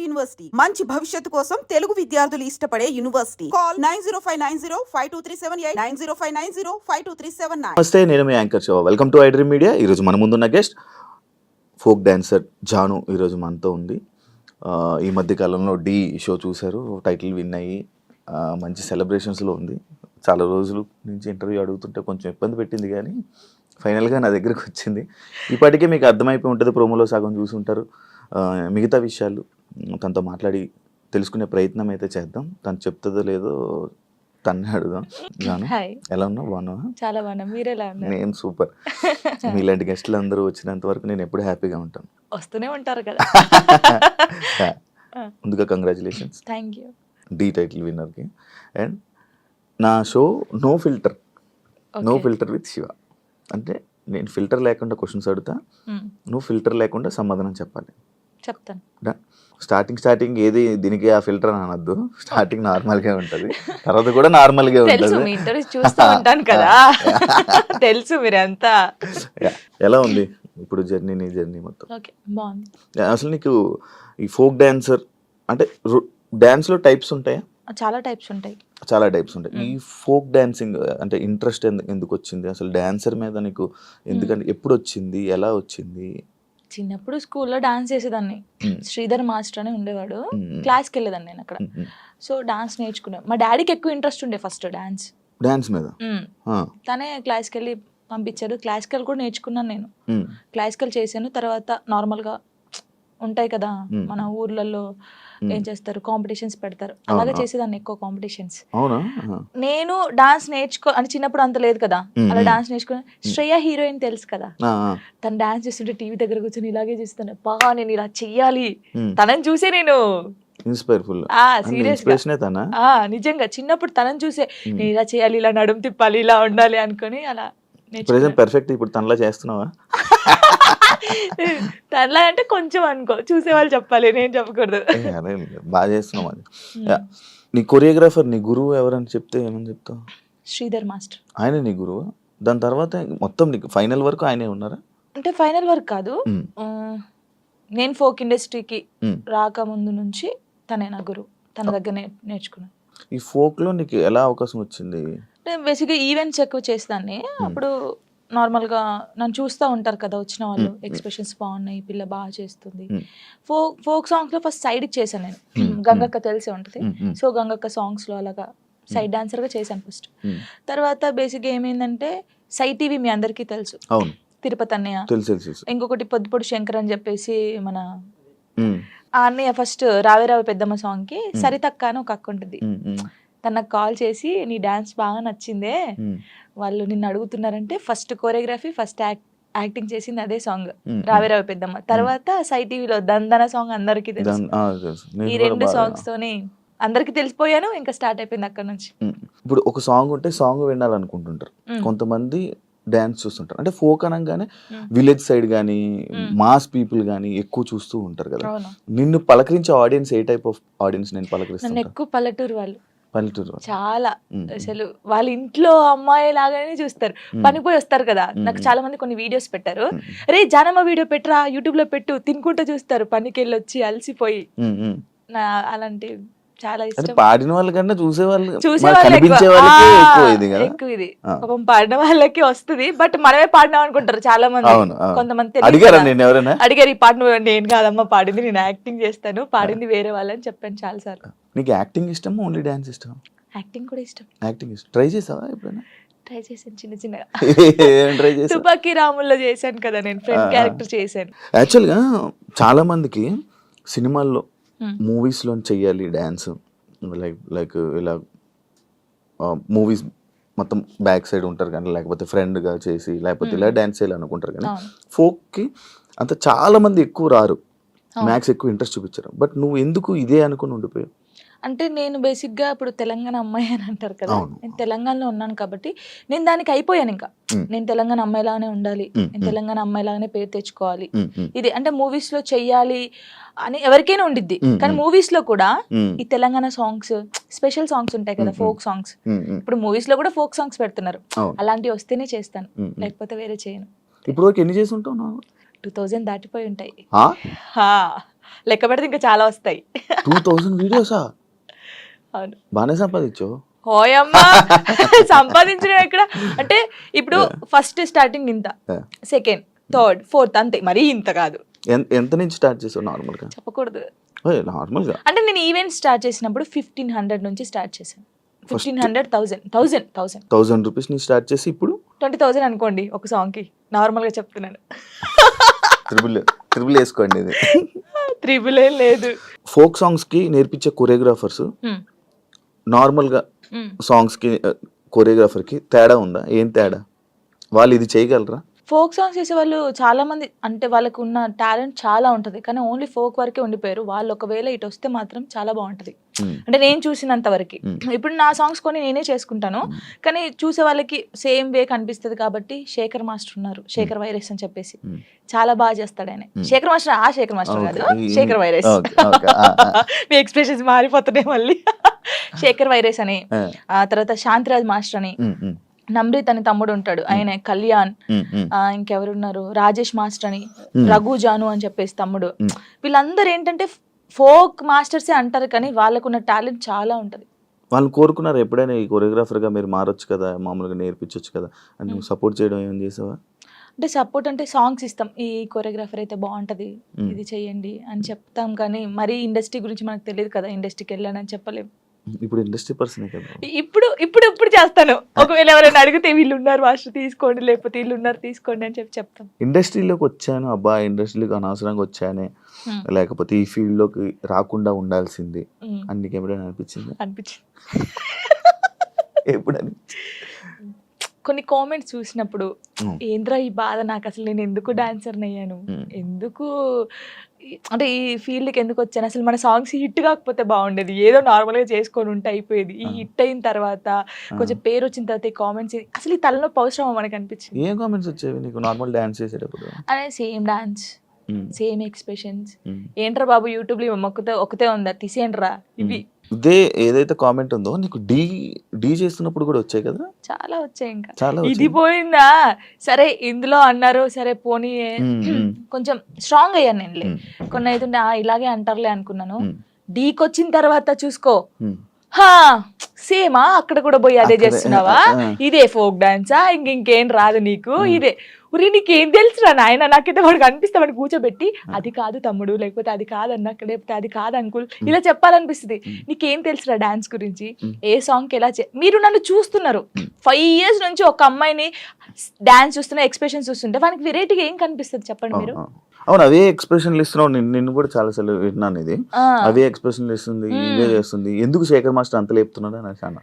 University మంచి భవిష్యత్తు కోసం తెలుగు విద్యార్థులు ఇష్టపడే యూనివర్సిటీ. కాల్ 9059052378 9059052379. నమస్తే, నేను మీ anchor Shiva. Welcome to iDream Media. ఈరోజు మన ముందున్న గెస్ట్ ఫోక్ డాన్సర్ జాను ఈరోజు మనతో ఉంది. ఈ మధ్య కాలంలో డి షో చూశారు, టైటిల్ విన్ అయ్యి మంచి సెలబ్రేషన్స్లో ఉంది. చాలా రోజుల నుంచి ఇంటర్వ్యూ అడుగుతుంటే కొంచెం ఇబ్బంది పెట్టింది, కానీ ఫైనల్గా నా దగ్గరకు వచ్చింది. ఇప్పటికే మీకు అర్థమైపోయి ఉంటుంది, ప్రోమోలో సగం చూసి ఉంటారు. మిగతా విషయాలు తనతో మాట్లాడి తెలుసుకునే ప్రయత్నం అయితే చేద్దాం. తను చెప్తుందో లేదో తన్నే అడుగుదాం. జాను, ఎలా ఉన్నావు? బాగున్నావా? చాలా బాగున్నా. మీరు ఎలా ఉన్నారు? నేను సూపర్. మీలాంటి గెస్టులు అందరూ వచ్చినంత వరకు నేను ఎప్పుడు హ్యాపీగా ఉంటాను. వస్తూనే ఉంటారు కదా. ముందుగా congratulations, thank you. The title విన్నర్కి. అండ్ నా show no filter with Shiva. అంటే నేను ఫిల్టర్ లేకుండా క్వశ్చన్స్ అడుగుతా, నువ్వు ఫిల్టర్ లేకుండా సమాధానం చెప్పాలి. చెప్తాను. స్టార్టింగ్ ఏది దీనికి ఆ ఫిల్టర్ అని అనొద్దు. స్టార్టింగ్ నార్మల్గా ఉంటుంది, తర్వాత కూడా నార్మల్గా ఉంటుంది. మీ ఇంటర్వ్యూ చూస్తూ ఉంటాను కదా, తెలుసు మీరంతా. ఎలా ఉంది ఇప్పుడు నీ జర్నీ మొత్తం? ఓకే, బాగుంది. అసలు నీకు ఈ ఫోక్ డాన్సర్ అంటే డాన్స్లో టైప్స్ ఉంటాయా? చాలా టైప్స్ ఉంటాయి. ఈ ఫోక్ డాన్సింగ్ అంటే ఇంట్రెస్ట్ ఎందుకు వచ్చింది అసలు డాన్సర్ మీద నీకు? ఎందుకంటే ఎప్పుడు వచ్చింది, ఎలా వచ్చింది? చిన్నప్పుడు స్కూల్లో డాన్స్ చేసేదాన్ని. శ్రీధర్ మాస్టర్ అని ఉండేవాడు, క్లాస్కి వెళ్ళేదాన్ని నేను అక్కడ. సో డాన్స్ నేర్చుకున్నా. మా డాడీకి ఎక్కువ ఇంట్రెస్ట్ ఉండే ఫస్ట్ డాన్స్ మీద. తనే క్లాస్కి వెళ్ళి పంపించాడు. క్లాసికల్ కూడా నేర్చుకున్నాను నేను. క్లాసికల్ చేశాను. తర్వాత నార్మల్గా ఉంటాయి కదా మన ఊర్లలో, ఏం చేస్తారు, కాంపిటీషన్స్ పెడతారు. అలాగే చేసేదాన్ని ఎక్కువ కాంపిటీషన్స్. నేను డాన్స్ అంటే చిన్నప్పుడు అంత లేదు కదా, అలా డాన్స్ నేర్చుకుని. శ్రేయ హీరోయిన్ తెలుసు కదా, తను డాన్స్ చేస్తుంటే టీవీ దగ్గర కూర్చొని ఇలాగే చేస్తాను. బాగా నేను ఇలా చెయ్యాలి, తనని చూసే నేను నిజంగా చిన్నప్పుడు తనని చూసే నేను ఇలా చేయాలి, ఇలా నడుము తిప్పాలి, ఇలా ఉండాలి అనుకుని అలా పర్ఫెక్ట్. ఇప్పుడు తనలా చేస్తున్నావా? తనలా అంటే కొంచెం అనుకో, చూసేవాళ్ళు చెప్పాలి, నేను చెప్పకూడదు. బాగా చేస్తున్నావు. అది నీ కొరియోగ్రాఫర్, నీ గురువు ఎవరని చెప్తే ఏమని చెప్తావు? శ్రీధర్ మాస్టర్. ఆయన నీ గురువు? దాని తర్వాత మొత్తం నీకు ఫైనల్ వరకు ఆయనే ఉన్నారా? అంటే ఫైనల్ వరకు కాదు, నేను ఫోక్ ఇండస్ట్రీకి రాకముందు నుంచి తనే నా గురువు. తన దగ్గర నేర్చుకున్నాను. ఈ ఫోక్ లో నీకు ఎలా అవకాశం వచ్చింది? బేసిక్గా ఈవెంట్స్ ఎక్కువ చేసేదాన్ని. అప్పుడు నార్మల్గా నన్ను చూస్తూ ఉంటారు కదా వచ్చిన వాళ్ళు, ఎక్స్ప్రెషన్స్ బాగున్నాయి, పిల్ల బాగా చేస్తుంది. ఫోక్ సాంగ్స్లో ఫస్ట్ సైడ్కి చేశాను నేను. గంగక్క తెలిసే ఉంటుంది. సో గంగక్క సాంగ్స్లో అలాగా సైడ్ డాన్సర్గా చేశాను ఫస్ట్. తర్వాత బేసిక్గా ఏమైందంటే సై టీవీ మీ అందరికీ తెలుసు, తిరుపతి అన్నయ్య. ఇంకొకటి పొద్దుపొడి శంకర్ అని చెప్పేసి మన ఆ అన్నయ్య ఫస్ట్ రావే రావే పెద్దమ్మ సాంగ్కి సరితక్క అని ఒక అక్క ఉంటుంది. తనకు కాల్ చేసి నీ డాన్స్ బాగా నచ్చిందే, వాళ్ళు నిన్ను అడుగుతున్నారంటే ఫస్ట్ కోరియోగ్రఫీ, ఫస్ట్ యాక్టింగ్ చేసింది అదే సాంగ్ రావే రావే పెద్దమ్మ. తర్వాత సై టీవీలో దందన సాంగ్ అందరికీ తెలుసు. ఈ రెండు సాంగ్స్ తోనే అందరికి తెలిసిపోయాను. ఇంకా స్టార్ట్ అయిపోయింది అక్కడ నుంచి. ఇప్పుడు ఒక సాంగ్ ఉంటే సాంగ్ వినాలనుకుంటుంటారు కొంతమంది, డాన్స్ చూస్తుంటారు. అంటే ఫోక్ అనగానే విలేజ్ సైడ్ కానీ మాస్ పీపుల్ కానీ ఎక్కువ చూస్తూ ఉంటారు కదా. నిన్ను పలకరించే ఆడియన్స్ ఏ టైప్ ఆఫ్ ఆడియన్స్? నేను పలకరిస్తాను ఎక్కువ పల్లెటూరు వాళ్ళు. చాలా అసలు వాళ్ళ ఇంట్లో అమ్మాయి లాగానే చూస్తారు. పనిపోయి వస్తారు కదా, నాకు చాలా మంది కొన్ని వీడియోస్ పెట్టారు. రే జానమ్మ వీడియో పెట్టరా, యూట్యూబ్ లో పెట్టు, తినుకుంటూ చూస్తారు పనికి వెళ్ళి వచ్చి అలసిపోయి. అలాంటి చాలా ఇష్టం. పాడిన వాళ్ళకన్నా చూసేవాళ్ళు ఎక్కువ ఇది. పాపం పాడిన వాళ్ళకి వస్తుంది, బట్ మనమే పాడినాం అనుకుంటారు చాలా మంది. కొంతమంది అడిగారు, ఈ పాట నేను కాదమ్మా పాడింది, నేను యాక్టింగ్ చేస్తాను, పాడింది వేరే వాళ్ళని చెప్పాను చాలా సార్లు. నీకు యాక్టింగ్ ఇష్టం, ఓన్లీ డాన్స్ ఇష్టం? యాక్టింగ్ కూడా ఇష్టం. యాక్టింగ్ ఇష్టం. ట్రై చేసావా ఎప్పుడైనా? ట్రై చేశాను చిన్నగా. తుపాకీ రాముల్లో చేశాను కదా నేను, ఫ్రెండ్ క్యారెక్టర్ చేశాను. యాక్చువల్గా చాలా మందికి సినిమాల్లో మూవీస్లో చెయ్యాలి డాన్స్, లైక్ ఇలా మూవీస్ మొత్తం బ్యాక్ సైడ్ ఉంటారు కానీ, లేకపోతే ఫ్రెండ్గా చేసి, లేకపోతే ఇలా డాన్స్ చేయాలి అనుకుంటారు కానీ, ఫోక్కి అంత చాలా మంది ఎక్కువ రారు, మ్యాక్స్ ఎక్కువ ఇంట్రెస్ట్ చూపించారు. బట్ నువ్వు ఎందుకు ఇదే అనుకుని ఉండిపోయావు? అంటే నేను బేసిక్గా ఇప్పుడు తెలంగాణ అమ్మాయి అని అంటారు కదా, నేను తెలంగాణలో ఉన్నాను కాబట్టి నేను దానికి అయిపోయాను. ఇంకా నేను తెలంగాణ అమ్మాయిలాగానే ఉండాలి, నేను తెలంగాణ అమ్మాయిలాగానే పేరు తెచ్చుకోవాలి, ఇది అంటే మూవీస్ లో చెయ్యాలి అని ఎవరికైనా ఉండిద్ది. కానీ మూవీస్ లో కూడా ఈ తెలంగాణ సాంగ్స్, స్పెషల్ సాంగ్స్ ఉంటాయి కదా, ఫోక్ సాంగ్స్. ఇప్పుడు మూవీస్ లో కూడా ఫోక్ సాంగ్స్ పెడుతున్నారు, అలాంటివి వస్తేనే చేస్తాను, లేకపోతే వేరే చేయను. ఇప్పుడు ఎన్ని చేసి ఉంటావు? 2000 దాటిపోయి ఉంటాయి. లెక్క పెడితే ఇంకా చాలా వస్తాయి. 2000 వీడియోసా? అవును. బాగానే సంపాదించావు. ఓయమ్మా సంపాదించడం ఎక్కడ అంటే ఇప్పుడు ఫస్ట్ స్టార్టింగ్ ఇంత, సెకండ్, థర్డ్, ఫోర్త్ అంతే, మరీ ఇంత కాదు. ఎంత నుంచి స్టార్ట్ చేసావు నార్మల్గా? చెప్పకూడదు. నార్మల్గా అంటే నేను ఈవెంట్ స్టార్ట్ చేసినప్పుడు 1500 నుంచి స్టార్ట్ చేశాను. 1500, 1000 రూపీస్ నుంచి స్టార్ట్ చేసి ఇప్పుడు 20,000 అనుకోండి ఒక సాంగ్ కి. నార్మల్ గా చెప్తున్నాను. త్రిబుల్ వేసుకోండి. ఇది త్రిబుల్ ఏం లేదు. ఫోక్ సాంగ్స్ కి నేర్పించే కొరియోగ్రాఫర్స్ నార్మల్గా సాంగ్స్ కి కొరియోగ్రాఫర్ కి తేడా ఉందా? ఏం తేడా? వాళ్ళు ఇది చేయగలరా? ఫోక్ సాంగ్స్ చేసే వాళ్ళు చాలా మంది, అంటే వాళ్ళకు ఉన్న టాలెంట్ చాలా ఉంటది, కానీ ఓన్లీ ఫోక్ వరకే ఉండిపోయారు. వాళ్ళు ఒకవేళ ఇటు వస్తే మాత్రం చాలా బాగుంటది. అంటే నేను చూసినంత వరకు. ఇప్పుడు నా సాంగ్స్ కొన్ని నేనే చేసుకుంటాను, కానీ చూసే వాళ్ళకి సేమ్ వే కనిపిస్తుంది. కాబట్టి శేఖర్ మాస్టర్ ఉన్నారు, శేఖర్ వైరస్ అని చెప్పేసి, చాలా బాగా చేస్తాడు ఆయన. శేఖర్ మాస్టర్, ఆ శేఖర్ మాస్టర్ కాదు, శేఖర్ వైరస్. మీ ఎక్స్ప్రెషన్స్ మారిపోతున్నాయి మళ్ళీ. శేఖర్ వైరస్ అని, ఆ తర్వాత శాంతిరాజ్ మాస్టర్ అని, నమ్రీత్ అని తమ్ముడు ఉంటాడు, ఆయన కళ్యాణ్, ఇంకెవరున్నారు, రాజేష్ మాస్టర్ అని, రఘు జాను అని చెప్పేసి తమ్ముడు. వీళ్ళందరూ ఏంటంటే ఫోక్ మాస్టర్సే అంటారు, కానీ వాళ్ళకున్న టాలెంట్ చాలా ఉంటది. వాళ్ళు కోరుకున్నారు ఎప్పుడైనా ఈ కొరియోగ్రాఫర్ గా మీరు మారొచ్చు కదా, మామూలుగా నేర్పించవచ్చు కదా అని నువ్వు సపోర్ట్ చేయడం ఏం చేసావా? అంటే సపోర్ట్ అంటే సాంగ్స్ ఇస్తాం, ఈ కొరియోగ్రాఫర్ అయితే బాగుంటది, ఇది చెయ్యండి అని చెప్తాం, కానీ మరీ ఇండస్ట్రీ గురించి మనకు తెలియదు కదా, ఇండస్ట్రీకి వెళ్ళానని చెప్పలేము. ఇప్పుడు ఇండస్ట్రీ పర్సన్ కదా. ఇప్పుడు చేస్తాను. ఒకవేళ ఎవరైనా అడిగితే వీళ్ళు ఉన్నారు మాస్టర్ తీసుకోండి, లేకపోతే వీళ్ళు ఉన్నారు తీసుకోండి అని చెప్తాం. ఇండస్ట్రీలోకి వచ్చాను, అబ్బా ఇండస్ట్రీలోకి అనవసరంగా వచ్చానే, లేకపోతే ఈ ఫీల్డ్ లోకి రాకుండా ఉండాల్సింది అని నీకు ఎప్పుడైనా అనిపించింది? ఎప్పుడు అనిపించింది? కొన్ని కామెంట్స్ చూసినప్పుడు, ఏంద్రా ఈ బాధ, నాకు అసలు నేను ఎందుకు డాన్సర్ అయ్యాను, ఎందుకు అంటే ఈ ఫీల్డ్కి ఎందుకు వచ్చాను, అసలు మన సాంగ్స్ హిట్ కాకపోతే బాగుండేది, ఏదో నార్మల్గా చేసుకొని ఉంటే అయిపోయేది. ఈ హిట్ అయిన తర్వాత కొంచెం పేరు వచ్చిన తర్వాత ఈ కామెంట్స్, అసలు ఈ తలనొప్పి అవసరమా మనకు అనిపించింది. ఏం కామెంట్స్ వచ్చేవి నీకు నార్మల్ డాన్స్ చేసేటప్పుడు? అదే సేమ్ డాన్స్, సేమ్ ఎక్స్ప్రెషన్స్, ఏంట్రా బాబు యూట్యూబ్ లో ఒకతే ఉందా, తీసేయండిరా ఇవి. ఇదే ఏదైతే కామెంట్ ఉందో నీకు డీ చేస్తున్నప్పుడు కూడా వచ్చాయి కదా? చాలా వచ్చాయి. ఇంకా చాలా ఇది పోయిందా, సరే ఇందులో అన్నారు, సరే పోనీ కొంచెం స్ట్రాంగ్ అయ్యాను నేను. కొన్ని అయితే ఇలాగే అంటారులే అనుకున్నాను. డీకి వచ్చిన తర్వాత చూసుకో, సేమా అక్కడ కూడా పోయి అదే చేస్తున్నావా, ఇదే ఫోక్ డాన్సా, ఇంకేం రాదు నీకు, ఇదే ఉరి నీకేం తెలుసురా నాయన, నాకైతే వాడికి అనిపిస్తే వాడిని కూర్చోబెట్టి అది కాదు తమ్ముడు, లేకపోతే అది కాదన్నా, లేకపోతే అది కాదు అంకుల్, ఇలా చెప్పాలనిపిస్తుంది. నీకేం తెలుసురా డాన్స్ గురించి, ఏ సాంగ్ ఎలా మీరు నన్ను చూస్తున్నారు 5 years నుంచి, ఒక అమ్మాయిని డాన్స్ చూస్తున్నా, ఎక్స్ప్రెషన్స్ చూస్తుంటే వానికి వెరైటీగా ఏం కనిపిస్తుంది చెప్పండి మీరు? అవును, అవే ఎక్స్ప్రెషన్లు ఇస్తున్నావు. నిన్ను కూడా చాలా సార్లు విన్నాను, ఇది అవే ఎక్స్ప్రెషన్లు ఇస్తుంది, ఇవే చేస్తుంది. ఎందుకు శేఖర్ మాస్టర్ అంత లేపుతున్నాడు అని అన్నాను.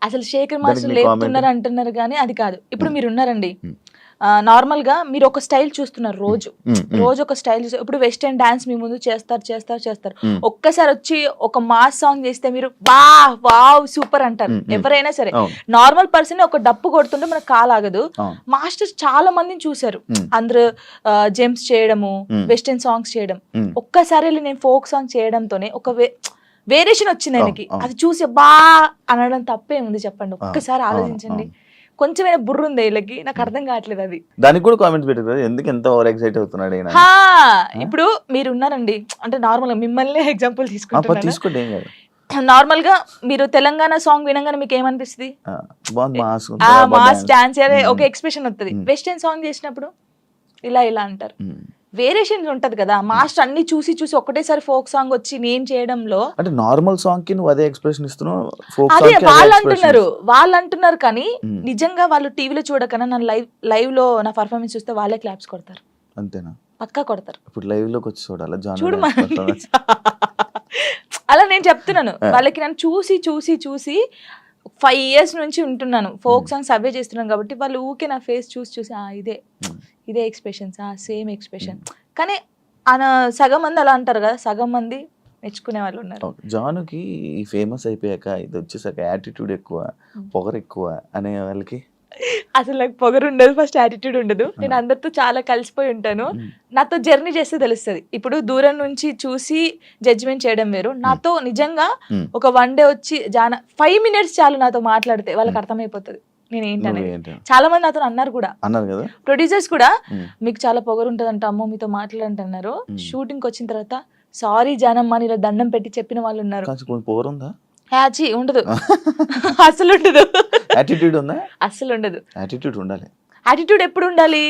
అసలు శేఖర్ మాస్టర్ లేపుతున్నారు అంటున్నారు, కానీ అది కాదు. ఇప్పుడు మీరు ఉన్నారండి, నార్మల్ గా మీరు ఒక స్టైల్ చూస్తున్నారు, రోజు ఒక స్టైల్ చూస్తారు. ఇప్పుడు వెస్టర్న్ డాన్స్ మీ ముందు చేస్తారు, ఒక్కసారి వచ్చి ఒక మాస్ సాంగ్ చేస్తే మీరు వావ్ సూపర్ అంటారు ఎవరైనా సరే. నార్మల్ పర్సన్ ఒక డప్పు కొడుతుంటే మనకు కాలాగదు. మాస్టర్స్ చాలా మందిని చూసారు, అందరూ జెమ్స్ చేయడము, వెస్టర్న్ సాంగ్స్ చేయడం. ఒక్కసారి నేను ఫోక్ సాంగ్ చేయడంతోనే ఒక వేరియేషన్ వచ్చింది ఆయనకి. అది చూసి అనడం తప్పే ఉంది చెప్పండి? ఒక్కసారి ఆలోచించండి. కొంచెమైనా బుర్ర ఉంది వీళ్ళకి, నాకు అర్థం కావట్లేదు అది. దానికి కూడా కామెంట్స్ పెట్టారు, ఎందుకు ఎంత ఓవర్ ఎక్సైట్ అవుతున్నాడు. ఇప్పుడు మీరు ఉన్నారండి, అంటే నార్మల్ గా మిమ్మల్ని ఎగ్జాంపుల్ తీసుకోండి. నార్మల్ గా మీరు తెలంగాణ సాంగ్ వినంగానే మీకు ఏమనిపిస్తుంది? మాస్ డాన్స్ ఒక ఎక్స్ప్రెషన్ వస్తుంది. వెస్టర్న్ సాంగ్ చేసినప్పుడు ఇలా అంటారు, వేరియేషన్ ఉంటది కదా. మాస్టర్ అన్ని చూసి ఒకటేసారి ఫోక్ సాంగ్ వచ్చి నేను చేయడంలో, అంటే నార్మల్ సాంగ్ కి నువ్వు అదే ఎక్స్ప్రెషన్ ఇస్తున్నావు, అదే వాళ్ళు అంటున్నారు కానీ నిజంగా వాళ్ళు టీవీలో చూడకన్నా నన్ను లైవ్ లో నా పర్ఫార్మెన్స్ చూస్తే వాళ్ళే క్లాప్స్ కొడతారు. అంతేనా? పక్కా కొడతారు. ఇప్పుడు లైవ్ లోకి వచ్చి చూడు అలా నేను చెప్తున్నాను వాళ్ళకి. నన్ను చూసి 5 years నుంచి ఉంటున్నాను, ఫోక్ సాంగ్స్ అవే చేస్తున్నాను కాబట్టి వాళ్ళు ఊకే నా ఫేస్ చూసి ఇదే ఎక్స్ప్రెషన్స్, సేమ్ ఎక్స్ప్రెషన్. కానీ సగం మంది అలా అంటారు కదా, సగం మంది మెచ్చుకునే వాళ్ళు ఉన్నారు. జానుకి ఫేమస్ అయిపోయాక ఇది వచ్చేసాక యాటిట్యూడ్ ఎక్కువ, పొగరు ఎక్కువ అనే వాళ్ళకి అసలు నాకు పొగరు ఉండదు, ఫస్ట్ యాటిట్యూడ్ ఉండదు. నేను అందరితో చాలా కలిసిపోయి ఉంటాను. నాతో జర్నీ చేస్తే తెలుస్తుంది. ఇప్పుడు దూరం నుంచి చూసి జడ్జిమెంట్ చేయడం వేరు. నాతో నిజంగా ఒక 1 day వచ్చి 5 minutes చాలు నాతో మాట్లాడితే వాళ్ళకి అర్థమైపోతుంది నేను ఏంటనే. చాలా మంది నాతో అన్నారు కూడా, ప్రొడ్యూసర్స్ కూడా, మీకు చాలా పొగరు ఉంటదంట అమ్మో మీతో మాట్లాడంటున్నారు. షూటింగ్ వచ్చిన తర్వాత సారీ జానమ్మ అని ఇలా దండం పెట్టి చెప్పిన వాళ్ళు ఉన్నారు. కొంచెం పవర్ ఉందా? హ్యాచీ ఉండదు, అసలు ఉండదు, యాటిట్యూడ్ ఉందా? అసలు ఉండదు. యాటిట్యూడ్ ఉండాలి. యాటిట్యూడ్ ఎప్పుడు ఉండాలి?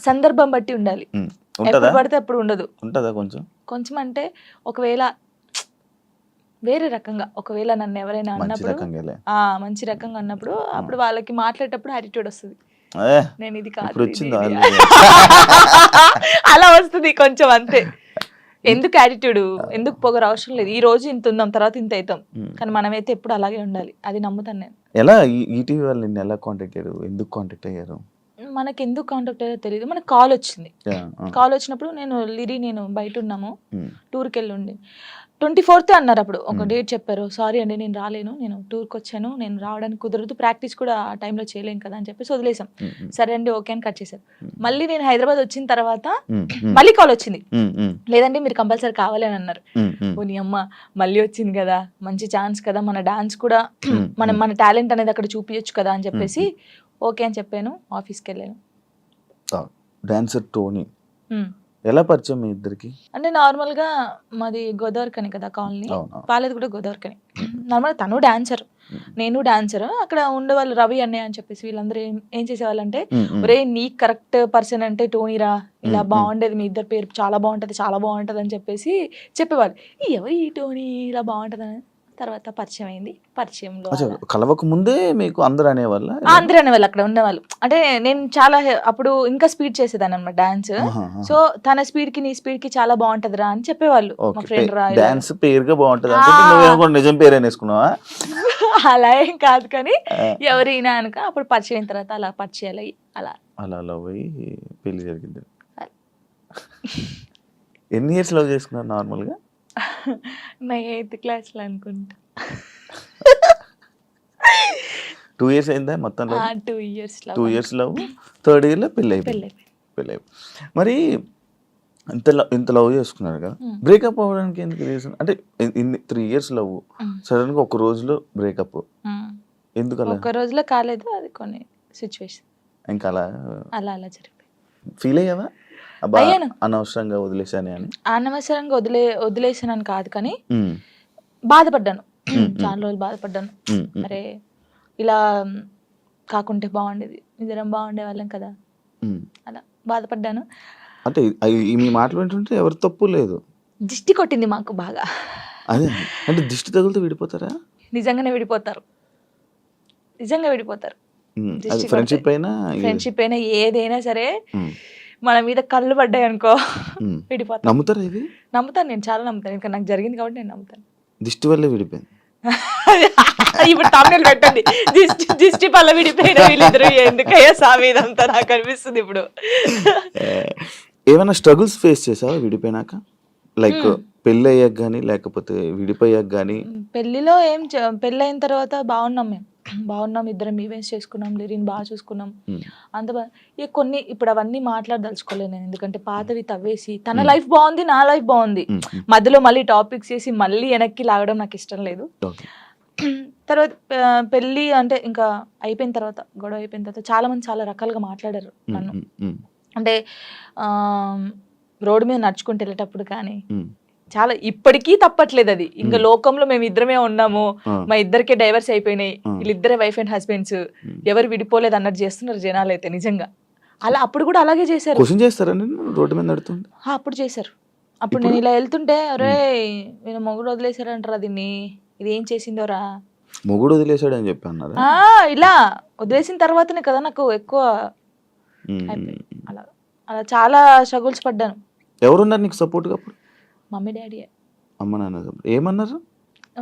సందర్భం బట్టి ఉండాలి. ఉంటుందా? ఎప్పుడు పడితే అప్పుడు ఉండదు. ఉంటుందా కొంచెం? కొంచెం అంటే ఒకవేళ వేరే రకంగా, ఒకవేళ నన్ను ఎవరైనా మంచి అన్నప్పుడు రకంగా మంచి రకంగా అన్నప్పుడు అప్పుడు వాళ్ళకి మాట్లాడేటప్పుడు యాటిట్యూడ్ వస్తుంది. నేను ఇది కాదు, ఇప్పుడు ఇది, వచ్చింది ఇది. అలా వస్తుంది కొంచెం అంతే. ఎందుకు యాటిట్యూడ్, ఎందుకు పొగరు అవసరం లేదు. ఈ రోజు ఇంత ఉందాం, తర్వాత ఇంత అవుతాం, కానీ మనమైతే ఎప్పుడు అలాగే ఉండాలి. అది నమ్ముతాను నేను. ఎలా ఈటీవీ వాళ్ళు నిన్ను ఎలా కాంటాక్ట్ అయ్యారు? ఎందుకు కాంటాక్ట్ అయ్యారు? మనకి ఎందుకు కాంటాక్ట్ అయ్యారో తెలియదు. మనకు కాల్ వచ్చింది. కాల్ వచ్చినప్పుడు నేను బయట ఉన్నాము, టూర్కి వెళ్ళి ఉండి 24th అన్నారు. అప్పుడు ఒక డేట్ చెప్పారు. సారీ అండి నేను రాలేను, నేను టూర్కి వచ్చాను, నేను రావడానికి కుదరదు, ప్రాక్టీస్ కూడా ఆ టైంలో చేయలేను కదా అని చెప్పేసి వదిలేసాం. సరే అండి ఓకే అని కట్ చేశారు. మళ్ళీ నేను హైదరాబాద్ వచ్చిన తర్వాత మళ్ళీ కాల్ వచ్చింది. లేదండి మీరు కంపల్సరీ కావాలి అని అన్నారు. ఓ నీ అమ్మ, మళ్ళీ వచ్చింది కదా, మంచి ఛాన్స్ కదా, మన డాన్స్ కూడా మన టాలెంట్ అనేది అక్కడ చూపించచ్చు కదా అని చెప్పేసి ఓకే అని చెప్పాను. ఆఫీస్కి వెళ్ళాను. డాన్సర్ టోనీ ఎలా పరిచయం మీ ఇద్దరికి? అంటే నార్మల్గా మాది గోదావరికని కదా కాలనీ, పాలేదు కూడా గోదావరికని. నార్మల్ తను డాన్సర్, నేను డాన్సర్. అక్కడ ఉండేవాళ్ళు రవి అన్నయ్య అని చెప్పేసి వీళ్ళందరూ ఏం చేసేవాళ్ళు అంటే, ఒరే నీ కరెక్ట్ పర్సన్ అంటే టోనీరా, ఇలా బాగుండేది, మీ ఇద్దరు పేరు చాలా బాగుంటది అని చెప్పేసి చెప్పేవాళ్ళు. ఎవరు ఈ టోనీ ఇలా బాగుంటది అని తర్వాత పరిచయం అయింది. పరిచయంలో కలవక ముందే మీకు అందరూ అనేవాళ్ళు? అందరూ అనేవాళ్ళు అక్కడ ఉండేవాళ్ళు. అంటే నేను చాలా అప్పుడు ఇంకా స్పీడ్ చేసేదాన్ని అన్నమాట డాన్స్. సో తన స్పీడ్ కి నీ స్పీడ్ కి చాలా బాగుంటదిరా అని చెప్పేవాళ్ళు. మా ఫ్రెండ్ రా డాన్స్ పేరుగా బాగుంటది అంటే నిజం పేరు వేసుకున్నావా? అలా ఏం కాదు, కానీ ఎవరైనా అనుక అప్పుడు పరిచయం అయిన తర్వాత అలా పరిచయాలు అయ్యి అలా లవ్ అయ్యి పెళ్లి జరిగింది. ఎన్ని ఇయర్స్ లవ్ చేసుకున్నారు నార్మల్గా? నా 8th క్లాస్లో అనుకుంటా. 2 years అయిందా మొత్తం? 2 years 2 years love, 3rd year లో పెళ్ళి అయిపోయింది. మరి ఇంత లవ్ చేసుకున్నారు కదా, బ్రేకప్ అవ్వడానికి ఎందుకు రీజన్? అంటే 3 years లవ్, సడన్ గా ఒక రోజులో బ్రేకప్ ఎందుకు? అలా ఒక రోజులో కాలేదు, అది కొన్ని సిచ్యువేషన్ ఇంకా అలా జరిగిపోయింది. ఫీల్ అయ్యావా అనవసరంగా వదిలేసాను అని? అనవసరంగా వదిలేసానని కాదు, కానీ బాధపడ్డాను. చాలా రోజులు బాధపడ్డాను. అరే ఇలా కాకుంటే బాగుండేది, ఇద్దరం బాగుండే వాళ్ళం కదా, అలా బాధపడ్డాను. అంటే మీ మాటలు వింటుంటే ఎవరి తప్పు లేదు. దిష్టి కొట్టింది మాకు బాగా. అదే అంటే దిష్టి తగులుతూ విడిపోతారా? నిజంగా విడిపోతారు. ఫ్రెండ్షిప్ అయినా ఏదైనా సరే మన మీద కళ్ళు పడ్డాయి అనుకో విడిపోతాను. నమ్ముతారా ఇది? నమ్ముతాను, నేను చాలా నమ్ముతాను. ఇంకా నాకు జరిగింది కాబట్టి నేను నమ్ముతాను. దిష్టి వల్లే విడిపోయింది. ఇప్పుడు తమిళ పెట్టండి, దిష్టి వల్ల విడిపోయిన వీళ్ళిద్దరు ఎందుకయ్యా సామి ఇదంతా నాకు అనిపిస్తుంది ఇప్పుడు. ఏమైనా స్ట్రగుల్స్ ఫేస్ చేసావా విడిపోయినాక? లైక్ పెళ్ళి అయ్యాక కానీ లేకపోతే విడిపోయాక కానీ? పెళ్లిలో పెళ్ళి అయిన తర్వాత బాగున్నాం, ఇద్దరం ఈవెంట్స్ చేసుకున్నాం, లిరిని బాగా చూసుకున్నాం, అంత కొన్ని ఇప్పుడు అవన్నీ మాట్లాడదలుచుకోలేదు నేను. ఎందుకంటే పాతవి తవ్వేసి తన లైఫ్ బాగుంది, నా లైఫ్ బాగుంది, మధ్యలో మళ్ళీ టాపిక్స్ చేసి మళ్ళీ వెనక్కి లాగడం నాకు ఇష్టం లేదు. తర్వాత పెళ్ళి అంటే ఇంకా అయిపోయిన తర్వాత, గొడవ అయిపోయిన తర్వాత చాలా మంది చాలా రకాలుగా మాట్లాడారు నన్ను. అంటే రోడ్డు మీద నడుచుకుంటూ వెళ్ళేటప్పుడు కానీ చాలా, ఇప్పటికీ తప్పట్లేదు అది. ఇంకా లోకంలో మేము ఇద్దరమే ఉన్నాము, మా ఇద్దరికే డైవర్స్ అయిపోయినాయి, వీళ్ళిద్దరే వైఫ్ అండ్ హస్బెండ్స్, ఎవరు విడిపోలేదు అన్నట్టు చేస్తున్నారు జనాలు అయితే. నిజంగా అలా అప్పుడు కూడా అలాగే చేశారు. రోడ్డు మీద నడుతుంది అప్పుడు చేశారు. అప్పుడు నేను ఇలా వెళ్తుంటే, అరే నేను మొగుడు వదిలేశారంటారా దీన్ని, ఇది ఏం చేసిందోరా, మొగుడు వదిలేశాడు అని చెప్పి అన్నారు. ఇలా వదిలేసిన తర్వాతనే కదా నాకు ఎక్కువ అలా చాలా స్ట్రగుల్స్ పడ్డాను. ఎవరున్నారు నీకు సపోర్ట్గా అప్పుడు? Mummy daddy. అమ్మ నాన్న ఏమన్నారు?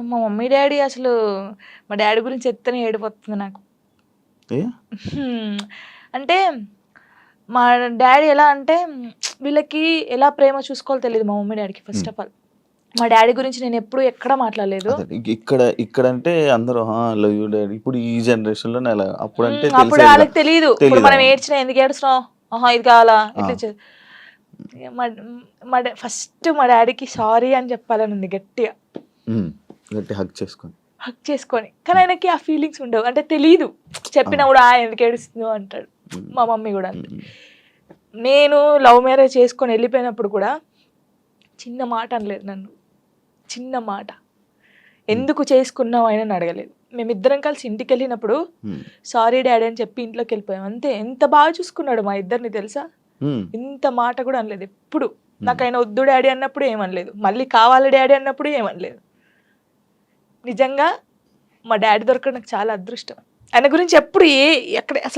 మా మమ్మీ డాడీ అసలు, మా డాడీ గురించి చెప్తేనే ఏడిపోతుంది నాకు. అంటే మా డాడీ ఎలా అంటే, వీళ్ళకి ఎలా ప్రేమ చూసుకోవాలో తెలియదు మా మమ్మీ డాడీకి. ఫస్ట్ ఆఫ్ ఆల్ మా డాడీ గురించి నేను ఎప్పుడు ఎక్కడ మాట్లాడలేదు. ఇక్కడ అంటే అందరూ లవ్ యూ డాడీ, ఇప్పుడు ఈ జనరేషన్ లో అప్పుడు వాళ్ళకి తెలియదు. ఇప్పుడు మనం ఏడ్చినా ఎందుకు ఏడుస్తున్నావు, ఇది కావాలా, ఇట్లా. ఫస్ట్ మా డాడీకి సారీ అని చెప్పాలని ఉంది గట్టిగా, హక్ చేసుకొని. కానీ ఆయనకి ఆ ఫీలింగ్స్ ఉండవు, అంటే తెలియదు. చెప్పినా కూడా ఎందుకు ఏడుస్తుందో అంటాడు. మా మమ్మీ కూడా అంతే. నేను లవ్ మ్యారేజ్ చేసుకొని వెళ్ళిపోయినప్పుడు కూడా చిన్న మాట అనలేదు నన్ను, చిన్న మాట. ఎందుకు చేసుకున్నావు అని అడగలేదు. మేమిద్దరం కలిసి ఇంటికి వెళ్ళినప్పుడు సారీ డాడీ అని చెప్పి ఇంట్లోకి వెళ్ళిపోయాం అంతే. ఎంత బాగా చూసుకున్నాడు మా ఇద్దరిని తెలుసా, ఇంత మాట కూడా అనలేదు ఎప్పుడు. నాకు ఆయన వద్దు డాడీ అన్నప్పుడు ఏమనలేదు, మళ్ళీ కావాలి డాడీ అన్నప్పుడు ఏమనలేదు. నిజంగా మా డాడీ దొరకడం నాకు చాలా అదృష్టం. ఆయన గురించి ఎప్పుడు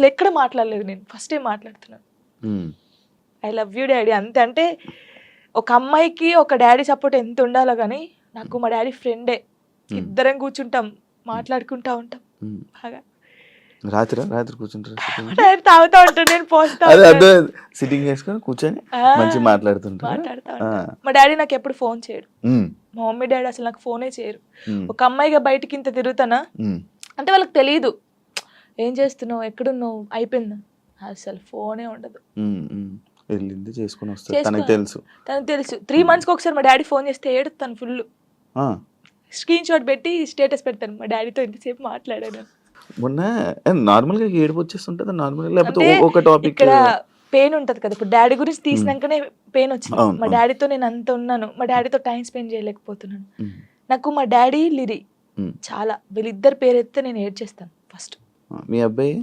ఎక్కడ మాట్లాడలేదు, నేను ఫస్ట్ టైం మాట్లాడుతున్నాను. ఐ లవ్ యూ డాడీ అంతే. అంటే ఒక అమ్మాయికి ఒక డాడీ సపోర్ట్ ఎంత ఉండాలో కానీ నాకు మా డాడీ ఫ్రెండే. ఇద్దరం కూర్చుంటాం, మాట్లాడుకుంటా ఉంటాం బాగా. రాత్రి కూర్చుంటారు, డాడీ తాగుతా ఉంటాను, నేను పోస్తా సిట్టింగ్ చేసుకొని కూర్చొని మంచి మాట్లాడుతుంటారు. మా డాడీ నాకు ఎప్పుడు ఫోన్ చేయడు, మా మమ్మీ డాడీ అసలు నాకు ఫోనే చేయరు. ఒక అమ్మాయిగా బయటకి ఇంత తిరుగుతానా అంటే వాళ్ళకి తెలియదు ఏం చేస్తున్నావు, ఎక్కడున్నావు, అయిపోయింది, అసలు ఫోనే ఉండదు. వెళ్ళింది చేసుకుని వస్తారు, తనకు తెలుసు 3 monthsకి ఒకసారి మా డాడీ ఫోన్ చేస్తే ఏడుతాను ఫుల్. స్క్రీన్ షాట్ పెట్టి స్టేటస్ పెడతాను, మా డాడీతో ఇంతసేపు మాట్లాడాను. మొన్న నార్మల్గా ఏడుపు వచ్చేస్తుంటుంది నార్మల్గా, లేకపోతే ఒక టాపిక్ ఇక్కడ పెయిన్ ఉంటది కదా. ఇప్పుడు డాడీ గురించి తీసినాకనే పెయిన్ వచ్చింది. మా డాడీతో నేను అంత ఉన్నాను, మా డాడీతో టైం స్పెండ్ చేయలేకపోతున్నాను. నాకు మా డాడీ లిరి చాలా, వీళ్ళిద్దరు పేరు ఎత్తే నేను ఏడ్చేస్తాను ఫస్ట్. మీ అబ్బాయి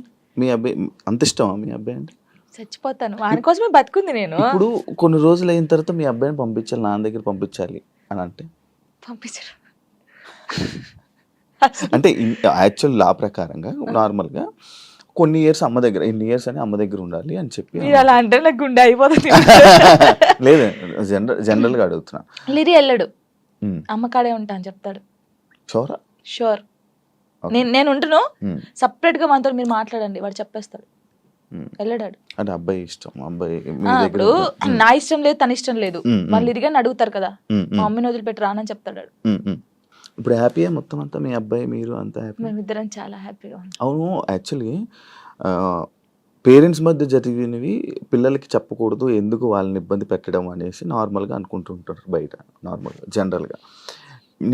అంత ఇష్టమా మీ అబ్బాయి అంటే? చచ్చిపోతాను, వాని కోసమే బతుకుంది నేను. ఇప్పుడు కొన్ని రోజులు అయిన తర్వాత మీ అబ్బాయిని పంపించాలి, నాన్న దగ్గర పంపించాలి అని అంటే పంపించరు. అంటే యాక్చువల్ లా ప్రకారంగా నార్మల్గా కొన్ని ఇయర్స్ అమ్మ దగ్గర, ఇన్ని ఇయర్స్ అని అమ్మ దగ్గర ఉండాలి అని చెప్పి. మీరు అలా అంటే నాకు గుండె అయిపోతుంది. లేదు, జనరల్గా అడుగుతున్నా. లిరి వెళ్ళడు, అమ్మ కాడే ఉంటా అని చెప్తాడు. షూర్ నేను ఉంటును, సపరేట్ గా మనతో మీరు మాట్లాడండి, వాడు చెప్పేస్తాడు, వెళ్ళడాడు. అంటే అబ్బాయి ఇష్టం, అబ్బాయి ఇప్పుడు నా ఇష్టం లేదు, తన ఇష్టం లేదు, వాళ్ళు ఇదిగాని అడుగుతారు కదా, మా మమ్మీని వదిలిపెట్టి రానని చెప్తాడు. ఇప్పుడు హ్యాపీయా మొత్తం అంతా, మీ అబ్బాయి మీరు అంతా హ్యాపీ? మేమిద్దరం చాలా హ్యాపీగా ఉన్నాం. అవును, యాక్చువల్లీ పేరెంట్స్ మధ్య జరిగినవి పిల్లలకి చెప్పకూడదు, ఎందుకు వాళ్ళని ఇబ్బంది పెట్టడం అనేసి నార్మల్గా అనుకుంటుంటారు బయట, నార్మల్గా జనరల్గా.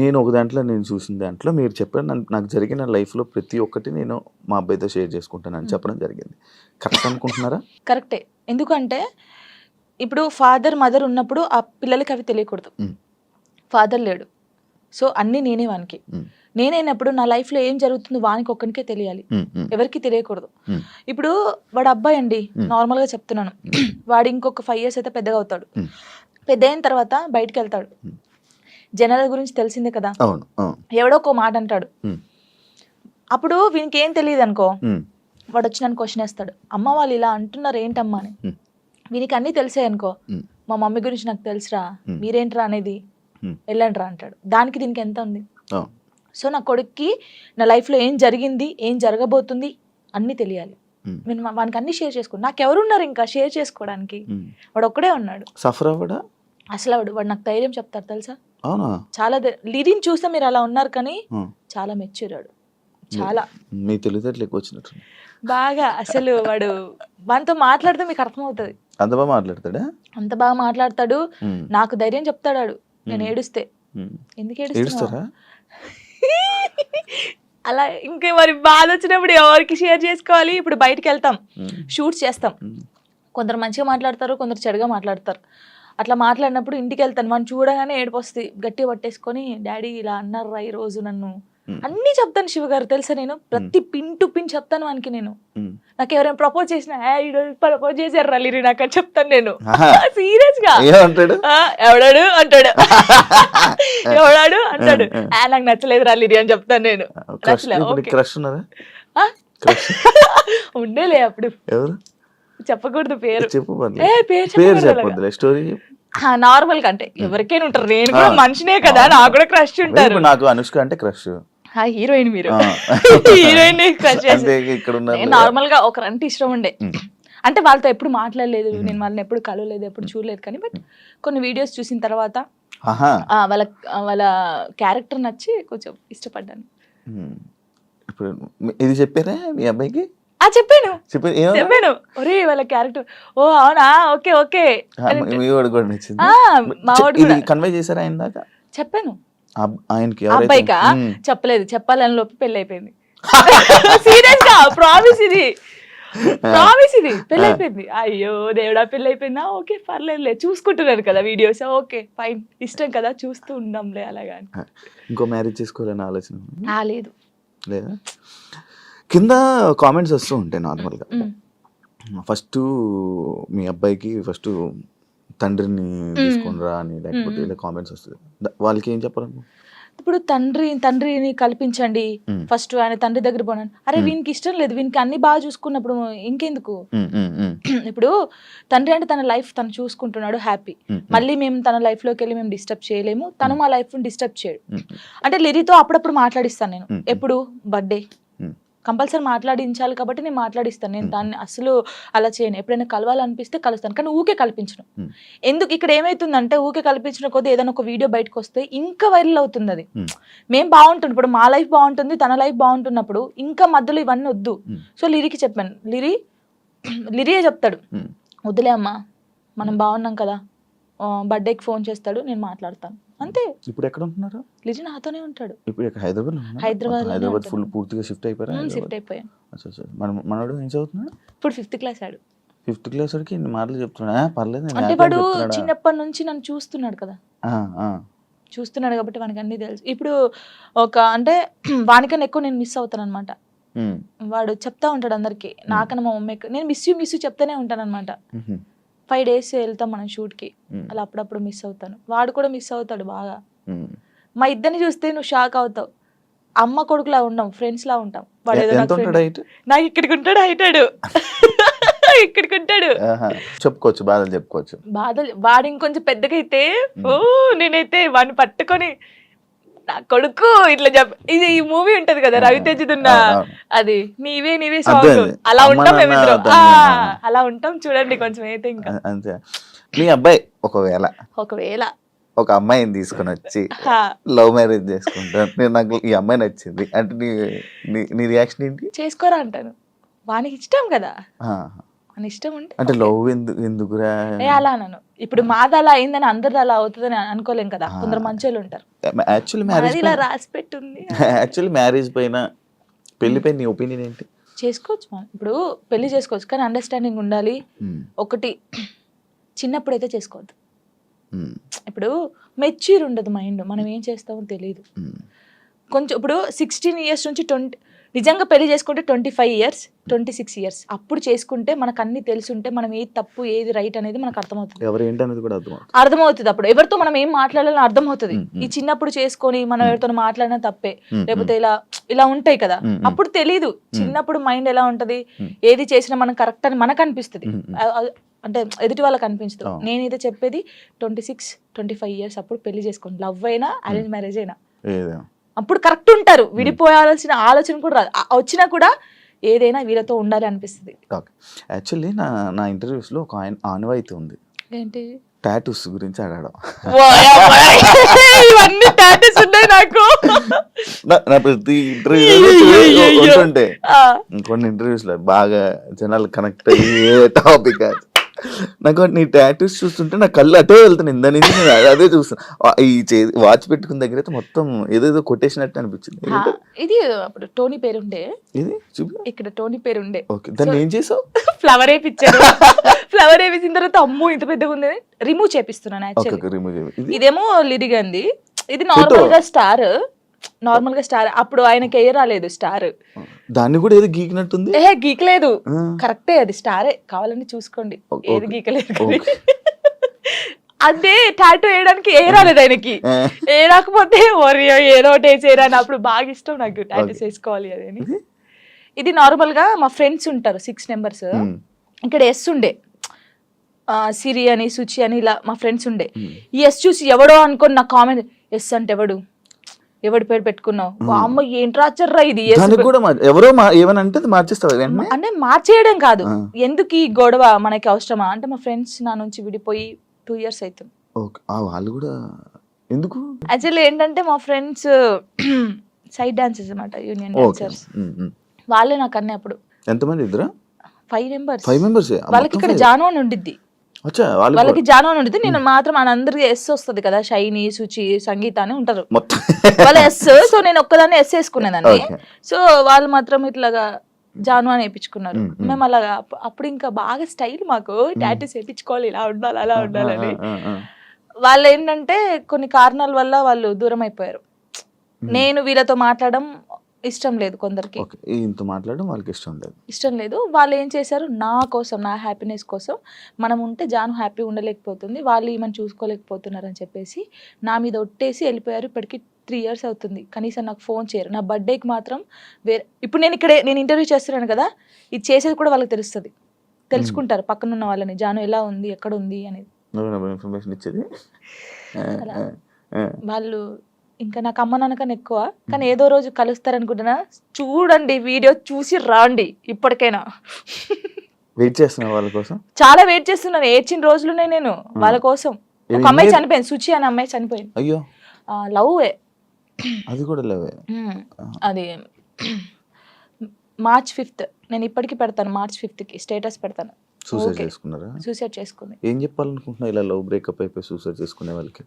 నేను ఒక దాంట్లో నేను చూసిన దాంట్లో మీరు చెప్పారు, నాకు జరిగిన లైఫ్లో ప్రతి ఒక్కటి నేను మా అబ్బాయితో షేర్ చేసుకుంటానని చెప్పడం జరిగింది. కరెక్ట్ అనుకుంటున్నారా? కరెక్టే. ఎందుకంటే ఇప్పుడు ఫాదర్ మదర్ ఉన్నప్పుడు ఆ పిల్లలకి అవి తెలియకూడదు. ఫాదర్ లేడు, సో అన్నీ నేనే వానికి. నేనైనప్పుడు నా లైఫ్లో ఏం జరుగుతుందో వానికి ఒక్కనికే తెలియాలి, ఎవరికి తెలియకూడదు. ఇప్పుడు వాడు అబ్బాయి అండి, నార్మల్గా చెప్తున్నాను, వాడు ఇంకొక 5 years అయితే పెద్దగా అవుతాడు. పెద్ద అయిన తర్వాత బయటకు వెళ్తాడు, జనాల గురించి తెలిసిందే కదా, ఎవడో ఒక మాట అంటాడు. అప్పుడు వీనికి ఏం తెలియదు అనుకో, వాడు వచ్చి నన్ను క్వశ్చన్ వేస్తాడు, అమ్మ వాళ్ళు ఇలా అంటున్నారు ఏంటమ్మా అని. వీనికి అన్నీ తెలిసాయి అనుకో, మా మమ్మీ గురించి నాకు తెలుసురా, మీరేంట్రా అనేది, వెళ్ళండి రా అంటాడు. దానికి దీనికి ఎంత ఉంది? సో నా కొడుక్కి నా లైఫ్లో ఏం జరిగింది, ఏం జరగబోతుంది అన్నీ తెలియాలి. నేను వానికి అన్ని షేర్ చేసుకోండి, నాకెవరున్నారు ఇంకా షేర్ చేసుకోవడానికి, వాడు ఒక్కడే ఉన్నాడు. సఫర్ అవ్వడా అసలు వాడు నాకు ధైర్యం చెప్తారు తెలుసా, అవునా? చాలా లీడింగ్ చూస్తే మీరు అలా ఉన్నారు కానీ చాలా మెచ్యూరాడు, చాలా. మీ తెలివితేటలు ఎక్కువ వచ్చినట్టు బాగా. అసలు వాడు వానితో మాట్లాడితే మీకు అర్థమవుతుంది, అంత బాగా మాట్లాడతాడా? అంత బాగా మాట్లాడతాడు, నాకు ధైర్యం చెప్తాడు. నేను ఏడుస్తే, ఎందుకు ఏడుస్తారా అలా, ఇంకా మరి బాధ వచ్చినప్పుడు ఎవరికి షేర్ చేసుకోవాలి. ఇప్పుడు బయటికి వెళ్తాం, షూట్స్ చేస్తాం, కొందరు మంచిగా మాట్లాడతారు, కొందరు చెడుగా మాట్లాడతారు. అట్లా మాట్లాడినప్పుడు ఇంటికి వెళ్తాను, వాడిని చూడగానే ఏడుపు వస్తుంది, గట్టిగా పట్టేసుకొని డాడీ ఇలా అన్నారా ఈ రోజు నన్ను అన్నీ చెప్తాను. శివ గారు తెలుసా, నేను ప్రతి పిన్ టు పిన్ చెప్తాను వానికి. నేను నాకు ఎవరైనా ప్రపోజ్ చేసినా, ప్రపోజ్ చేశారు రలీరి నాకు అని చెప్తాను నేను, సీరియస్ గా. ఎవడాడు అంటాడు, ఎవడాడు అంటాడు, నాకు నచ్చలేదు రలీరి అని చెప్తాను నేను. ఉండేలే అప్పుడు, చెప్పకూడదు పేరు, నార్మల్ గా అంటే ఎవరికైనా ఉంటారు, నేను కూడా మనిషినే కదా, నాకు కూడా క్రష్ ఉంటారు. నాకు అనుష్క అంటే క్రష్, హీరోయిన్ మీరు హీరోయిన్ క్రష్ చేసి నార్మల్ గా ఒకరంటే ఇష్టం ఉండే. అంటే వాళ్ళతో ఎప్పుడు మాట్లాడలేదు, నేను వాళ్ళని ఎప్పుడు కలవలేదు, ఎప్పుడు చూడలేదు. కానీ బట్ కొన్ని వీడియోస్ చూసిన తర్వాత వాళ్ళ క్యారెక్టర్ నచ్చి కొంచెం ఇష్టపడ్డాను. ఇప్పుడు ఇది చెప్పారా మీ అబ్బాయికి? చెప్పాను, ఒరే వాళ్ళ క్యారెక్టర్, ఓ అవునా, ఓకే ఓకే. చెప్పాను ఆయనకి, అబ్బాయికా చెప్పలేదు, చెప్పాలని లోపు పెళ్ళి అయిపోయింది. సీరియస్ గా ప్రామిస్ ఇది. ప్రామిస్ ఇది పెళ్లి అయిపోయింది. అయ్యో దేవుడా పెళ్లి అయిపోయిందా, ఓకే పర్లేదులే చూసుకుంటున్నారు కదా వీడియోస్, ఓకే ఫైన్ ఇష్టం కదా చూస్తూ ఉందాంలే అలాగా. ఇంకో మ్యారేజ్ చేసుకోవాలని ఆలోచన లేదు. లేదా? కింద కామెంట్స్ వస్తూ ఉంటాయి నార్మల్గా. ఫస్ట్ మీ అబ్బాయికి ఫస్ట్ తండ్రిని తీసుకునిరా అని, లేకపోతే ఇలా కామెంట్స్ వస్తుంది. వాళ్ళకి ఏం చెప్పాలి? ఇప్పుడు తండ్రిని కల్పించండి, ఫస్ట్ ఆయన తండ్రి దగ్గర పోనండి. అరే వీనికి ఇష్టం లేదు, వీనికి అన్ని బాగా చూసుకున్నప్పుడు ఇంకెందుకు? ఇప్పుడు తండ్రి అంటే తన లైఫ్ తను చూసుకుంటున్నాడు, హ్యాపీ. మళ్ళీ మేము తన లైఫ్ లోకి వెళ్ళి మేము డిస్టర్బ్ చేయలేము, తను మా లైఫ్ డిస్టర్బ్ చేయడు. అంటే లిరితో అప్పుడప్పుడు మాట్లాడిస్తాను నేను. ఎప్పుడు బర్త్డే కంపల్సరీ మాట్లాడించాలి కాబట్టి నేను మాట్లాడిస్తాను. నేను దాన్ని అసలు అలా చేయను. ఎప్పుడైనా కలవాలనిపిస్తే కలుస్తాను, కానీ ఊకే కల్పించను. ఎందుకు ఇక్కడ ఏమైతుందంటే ఊకే కల్పించిన కొద్దీ ఏదైనా ఒక వీడియో బయటకు వస్తే ఇంకా వైరల్ అవుతుంది. అది మేము బాగుంటుంది, ఇప్పుడు మా లైఫ్ బాగుంటుంది, తన లైఫ్ బాగుంటున్నప్పుడు ఇంకా మధ్యలో ఇవన్నీ వద్దు. సో లిరికి చెప్పాను, లిరియే చెప్తాడు, వద్దులే అమ్మా మనం బాగున్నాం కదా, బర్త్డేకి ఫోన్ చేస్తాడు, నేను మాట్లాడతాను అంతే. ఇప్పుడు ఎక్కడ ఉంటున్నారు? లిరి నాతోనే ఉంటాడు. ఇప్పుడు హైదరాబాద్ ఫుల్ పూర్తిగా షిఫ్ట్ అయిపోయారు. షిఫ్ట్ అయిపోయాను. మనోడు ఏం చదువుతున్నాడు? ఇప్పుడు 5th క్లాస్ ఆడు. 5th క్లాస్ వాడికి ఇన్ని మాటలు చెప్తున్నా పర్లేదు. అంటే వాడు చిన్నప్పటి నుంచి నన్ను చూస్తున్నాడు కదా, చూస్తున్నాడు కాబట్టి వానికి అన్ని తెలుసు. ఇప్పుడు ఒక అంటే వానికన్నా ఎక్కువ నేను మిస్ అవుతాను అనమాట. వాడు చెప్తా ఉంటాడు అందరికి, నాకన్నా మా మమ్మీ నేను మిస్ యూ చెప్తానే ఉంటాను అనమాట. 5 days వెళ్తాం మనం షూట్ కి, అలా అప్పుడప్పుడు మిస్ అవుతాను. వాడు కూడా మిస్ అవుతాడు బాగా. మా ఇద్దరిని చూస్తే నువ్వు షాక్ అవుతావు. అమ్మ కొడుకులా ఉండం, ఫ్రెండ్స్ లా ఉంటాం. వాడు ఏదో నాకు ఇక్కడికి ఉంటాడు, హైటాడు ఇక్కడికి ఉంటాడు. చెప్పుకోవచ్చు బాధలు. వాడు ఇంకొంచెం పెద్దగా అయితే నేనైతే వాడిని పట్టుకొని నా కొడుకు ఇట్లా ఇది ఈ మూవీ ఉంటది కదా రవితేజదున్న, అది నీవే సాంగ్, అలా ఉంటాం మేమిద్దరం. అలా ఉంటాం చూడండి కొంచెం అయితే. ఇంకా అంతే. మీ అబ్బాయి ఒకవేళ ఒక అమ్మాయిని తీసుకొని వచ్చి లవ్ మ్యారేజ్ చేసుకుంటాను, నాకు ఈ అమ్మాయి నచ్చింది అంటే నీ రియాక్షన్ ఏంటి? చేసుకోరా అంటాను. వానికి ఇష్టం కదా, అని ఇష్టం ఉంటే అంటే లవ్ ఎందుకురా అలా అన్నాను. ఇప్పుడు మాది అలా అయిందని అందరిది అలా అవుతుందని అనుకోలేం కదా, కొందరు మంచోళ్ళు ఉంటారు. యాక్చువల్లీ మ్యారేజ్ పైన పెళ్లి పైన నీ ఒపీనియన్ ఏంటి? చేసుకోవచ్చు మనం, ఇప్పుడు పెళ్లి చేసుకోవచ్చు, కానీ అండర్స్టాండింగ్ ఉండాలి. ఒకటి చిన్నప్పుడైతే చేసుకోవద్దు. ఇప్పుడు మెచ్యూర్ ఉండదు మైండ్, మనం ఏం చేస్తామో తెలియదు. కొంచెం ఇప్పుడు 16 years నుంచి 20, నిజంగా పెళ్లి చేసుకుంటే 25 years 26 years అప్పుడు చేసుకుంటే మనకు అన్ని తెలుసుంటే మనం ఏది తప్పు ఏది రైట్ అనేది మనకు అర్థమవుతుంది. అర్థమవుతుంది అప్పుడు ఎవరితో మనం ఏం మాట్లాడాలని అర్థమవుతుంది. ఈ చిన్నప్పుడు చేసుకొని మనం ఎవరితో మాట్లాడినా తప్పే, లేకపోతే ఇలా ఉంటాయి కదా, అప్పుడు తెలీదు. చిన్నప్పుడు మైండ్ ఎలా ఉంటది, ఏది చేసినా మనం కరెక్ట్ అని మనకు అనిపిస్తుంది, అంటే ఎదుటి వాళ్ళకి అనిపించదు. నేనైతే చెప్పేది 26-25 years అప్పుడు పెళ్లి చేసుకోండి. లవ్ అయినా అరేంజ్ మ్యారేజ్ అయినా అప్పుడు కరెక్ట్ ఉంటారు. విడిపోయాల్సిన ఆలోచన కూడా రాదు. వచ్చినా కూడా ఏదైనా వీళ్ళతో ఉండాలి అనిపిస్తుంది. యాక్చువల్లీ నా ఇంటర్వ్యూస్ లో ఒక ఆనవాయితీ ఉంది, ఏంటి టాటూస్ గురించి అడగడం. ఇవన్నీ టాటూస్ ఉన్నాయి నాకు. నా ప్రతి ఇంటర్వ్యూ ఉంటే కొన్ని ఇంటర్వ్యూస్ లో బాగా జనాలు కనెక్ట్ అయ్యే టాపిక్ నాకు నీ టాటూస్ చూస్తుంటే నా కళ్ళు అటే వెళ్తున్నాయి. ఇందా నుంచి నేను అదే చూస్తాను. ఈ వాచ్ పెట్టుకున్న దగ్గర అయితే మొత్తం ఏదేదో కొట్టేసినట్టు అనిపించింది. ఇది అప్పుడు టోనీ పేరుండే, ఇది ఇక్కడ టోనీ పేరుండే. ఓకే, దాన్ని ఏం చేసావు? ఫ్లవర్ వేయించారు. ఫ్లవర్ వేసిన తర్వాత అమ్మో ఇంత పెద్దగా ఉంది, రిమూవ్ చేపిస్తున్నాను. ఇదేమో లిరిగంది, ఇది నార్మల్ గా స్టార్. అప్పుడు ఆయనకి ఏ రాలేదు స్టార్, దాన్ని కూడా ఏదో గీకినట్టుంది. గీకలేదు, కరెక్టే, అది స్టారే, కావాలని చూసుకోండి, ఏది గీకలేదు. అదే టాటూ వేయడానికి ఏ రాలేదు ఆయనకి, ఏ రాకపోతే ఏదో ఒకటి వేసేరా అని. అప్పుడు బాగా ఇష్టం నాకు టాటూస్ వేసుకోవాలి అదని. ఇది నార్మల్ గా మా ఫ్రెండ్స్ ఉంటారు 6 members, ఇక్కడ ఎస్ ఉండే సిరి అని సుచి అని ఇలా మా ఫ్రెండ్స్ ఉండే. ఈ ఎస్ చూసి ఎవడో అనుకోని నా కామెంట్, ఎస్ అంటే ఎవడి పేరు పెట్టుకున్నావు, అమ్మ ఏంట్రా చర్రా ఇది, ఎవరో ఏమనంటే మార్చేస్తావు అంటే మార్చేయడం కాదు, ఎందుకు ఈ గొడవ మనకి అవసరమా అంటే. మా ఫ్రెండ్స్ నా నుంచి విడిపోయి 2 years అవుతుంది. వాళ్ళు కూడా ఎందుకు యాక్చువల్లీ ఏంటంటే మా ఫ్రెండ్స్ సైడ్ డాన్సర్స్ అన్నమాట, యూనియన్ డాన్సర్స్. వాళ్ళే నాకు అన్నీ. అప్పుడు ఎంతమంది? 5 members. వాళ్ళకి ఇక్కడ జాను అని ఉండిద్ది, వాళ్ళకి జాను అని ఉంటుంది. నేను మాత్రం అందరికి ఎస్ వస్తుంది కదా, షైని సుచి సంగీత అని ఉంటారు వాళ్ళ ఎస్. సో నేను ఒక్కదాన్ని ఎస్ వేసుకునేదాన్ని. సో వాళ్ళు మాత్రం ఇట్లాగా జాను అని వేయించుకున్నారు. మేము అలా అప్పుడు ఇంకా బాగా స్టైల్ మాకు టాటూస్ వేయించుకోవాలి, ఇలా ఉండాలి అలా ఉండాలని. వాళ్ళు ఏంటంటే కొన్ని కారణాల వల్ల వాళ్ళు దూరం అయిపోయారు. నేను వీళ్ళతో మాట్లాడడం ఇష్టం లేదు కొందరికి, ఇంత మాట్లాడడం వాళ్ళకి ఇష్టం లేదు. వాళ్ళు ఏం చేశారు, నా కోసం, నా హ్యాపీనెస్ కోసం, మనం ఉంటే జాను హ్యాపీ ఉండలేకపోతుంది, వాళ్ళు ఈమెను చూసుకోలేకపోతున్నారు అని చెప్పేసి నా మీద ఒట్టేసి వెళ్ళిపోయారు. ఇప్పటికి 3 years అవుతుంది. కనీసం నాకు ఫోన్ చేయరు. నా బర్త్డేకి మాత్రం వేరే, ఇప్పుడు నేను ఇంటర్వ్యూ చేస్తున్నాను కదా, ఇది చేసేది కూడా వాళ్ళకి తెలుసుకుంటారు పక్కన ఉన్న వాళ్ళని, జాను ఎలా ఉంది, ఎక్కడ ఉంది అనేది ఇన్ఫర్మేషన్ ఇచ్చేది. వాళ్ళు. ఇంకా నాకు అమ్మ నాన్నకన్నా ఎక్కువ, కానీ ఏదో రోజు కలుస్తారనుకుంటున్నా. చూడండి, వీడియో చూసి రాండి. ఇప్పటికైనా వెయిట్ చేస్తున్నా వాళ్ళ కోసం, చాలా వెయిట్ చేస్తున్నాను. ఏడ్చిన రోజులునే నేను వాళ్ళ కోసం. ఒక అమ్మాయి చనిపోయింది, సుచి అనే అమ్మాయి చనిపోయింది. అయ్యో, లవ్. అది కూడా లవ్. అది March 5th. నేను ఇప్పటికీ పెడతాను, March 5th స్టేటస్ పెడతాను. సూసైడ్ చేసుకున్నారా? సూసైడ్ చేసుకుంది. ఏం చెప్పాలనుకుంటున్నా ఇలా లవ్ బ్రేకప్ అయిపోయి సూసైడ్ చేసుకునే వాళ్ళకి?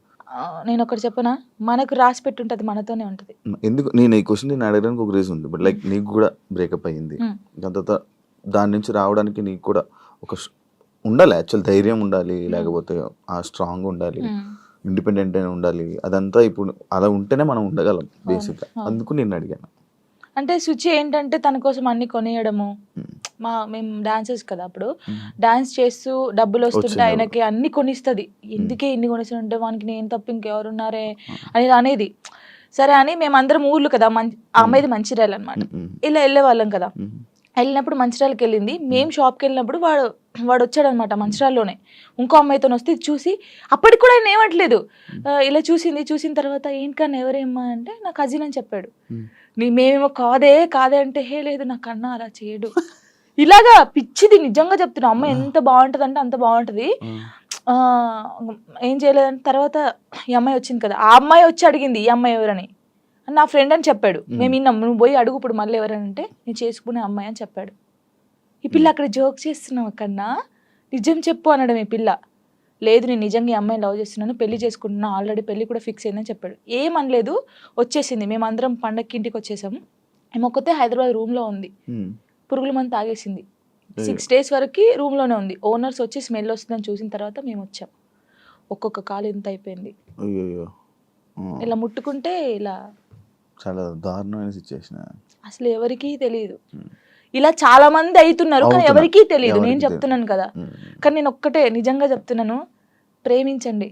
నేను ఒకటి చెప్పనా, మనకు రాసి పెట్టుంటది, మనతోనే ఉంటది. ఎందుకు నేను ఈ క్వశ్చన్ నేను అడగడానికి ఒక రీజన్ ఉంది. బట్ లైక్ నీకు కూడా బ్రేకప్ అయ్యింది, దాని తర్వాత దాని నుంచి రావడానికి నీకు కూడా ఒక ఉండాలి, యాక్చువల్ ధైర్యం ఉండాలి, లేకపోతే ఆ స్ట్రాంగ్ ఉండాలి, ఇండిపెండెంట్ అయినా ఉండాలి. అదంతా ఇప్పుడు అలా ఉంటేనే మనం ఉండగలం బేసిక్గా. అందుకు నేను అడిగాను. అంటే సుచి ఏంటంటే తన కోసం అన్ని కొనియడము, మేము డాన్సర్స్ కదా, అప్పుడు డాన్స్ చేస్తూ డబ్బులు వస్తుంటే ఆయనకి అన్ని కొనిస్తుంది. ఎందుకే ఇన్ని కొనిస్తుంటే వానికి నేను తప్ప ఇంకెవరున్నారే అనేది. సరే అని మేమందరం ఊర్లు కదా, ఆ అమ్మాయిది మంచిర్యాల అనమాట, ఇలా వెళ్ళే వాళ్ళం కదా. వెళ్ళినప్పుడు మంచిర్యాలకి వెళ్ళింది. మేము షాప్కి వెళ్ళినప్పుడు వాడు వచ్చాడు అనమాట, మంచిర్యాలలోనే ఇంకో అమ్మాయితో వస్తే చూసి, అప్పటికి కూడా ఆయన ఏమట్లేదు, ఇలా చూసిన తర్వాత ఏంటన్నా ఎవరేమ్మా అంటే నా కజిన్ అని చెప్పాడు. మేమేమో కాదే అంటే, హే లేదు నా కన్నా అలా చేయడు, ఇలాగా పిచ్చిది. నిజంగా చెప్తున్నా, అమ్మాయి ఎంత బాగుంటుంది అంటే అంత బాగుంటుంది. ఏం చేయలేదని తర్వాత ఈ అమ్మాయి వచ్చింది కదా, ఆ అమ్మాయి వచ్చి అడిగింది ఈ అమ్మాయి ఎవరని. నా ఫ్రెండ్ అని చెప్పాడు. మేము విన్నాం. నువ్వు పోయి అడుగు ఇప్పుడు మళ్ళీ ఎవరంటే నేను చేసుకునే అమ్మాయి అని చెప్పాడు. ఈ పిల్ల అక్కడ జోక్ చేస్తున్నావు కన్నా, నిజం చెప్పు అనడం. ఈ పిల్ల లేదు, నేను నిజంగా ఈ అమ్మాయిని లవ్ చేస్తున్నాను, పెళ్లి చేసుకుంటున్నా, ఆల్రెడీ పెళ్లి కూడా ఫిక్స్ అయిందని చెప్పాడు. ఏమనలేదు, వచ్చేసింది. మేమందరం పండగకి ఇంటికి వచ్చేసాము. ఏమొక్కతే హైదరాబాద్ రూమ్లో ఉంది, పురుగుల మందు తాగేసింది. 6 days వరకు రూమ్లోనే ఉంది. ఓనర్స్ వచ్చి స్మెల్ వస్తుందని చూసిన తర్వాత మేము వచ్చాం. ఒక్కొక్క కాలు ఇంత అయిపోయింది. ఇలా ముట్టుకుంటే ఇలా చాలా దారుణమైన సిచ్యువేషన్. అసలు ఎవరికీ తెలియదు. ఇలా చాలా మంది అవుతున్నారు, కానీ ఎవరికీ తెలియదు. నేను చెప్తున్నాను కదా, కానీ నేను ఒక్కటే నిజంగా చెప్తున్నాను, ప్రేమించండి,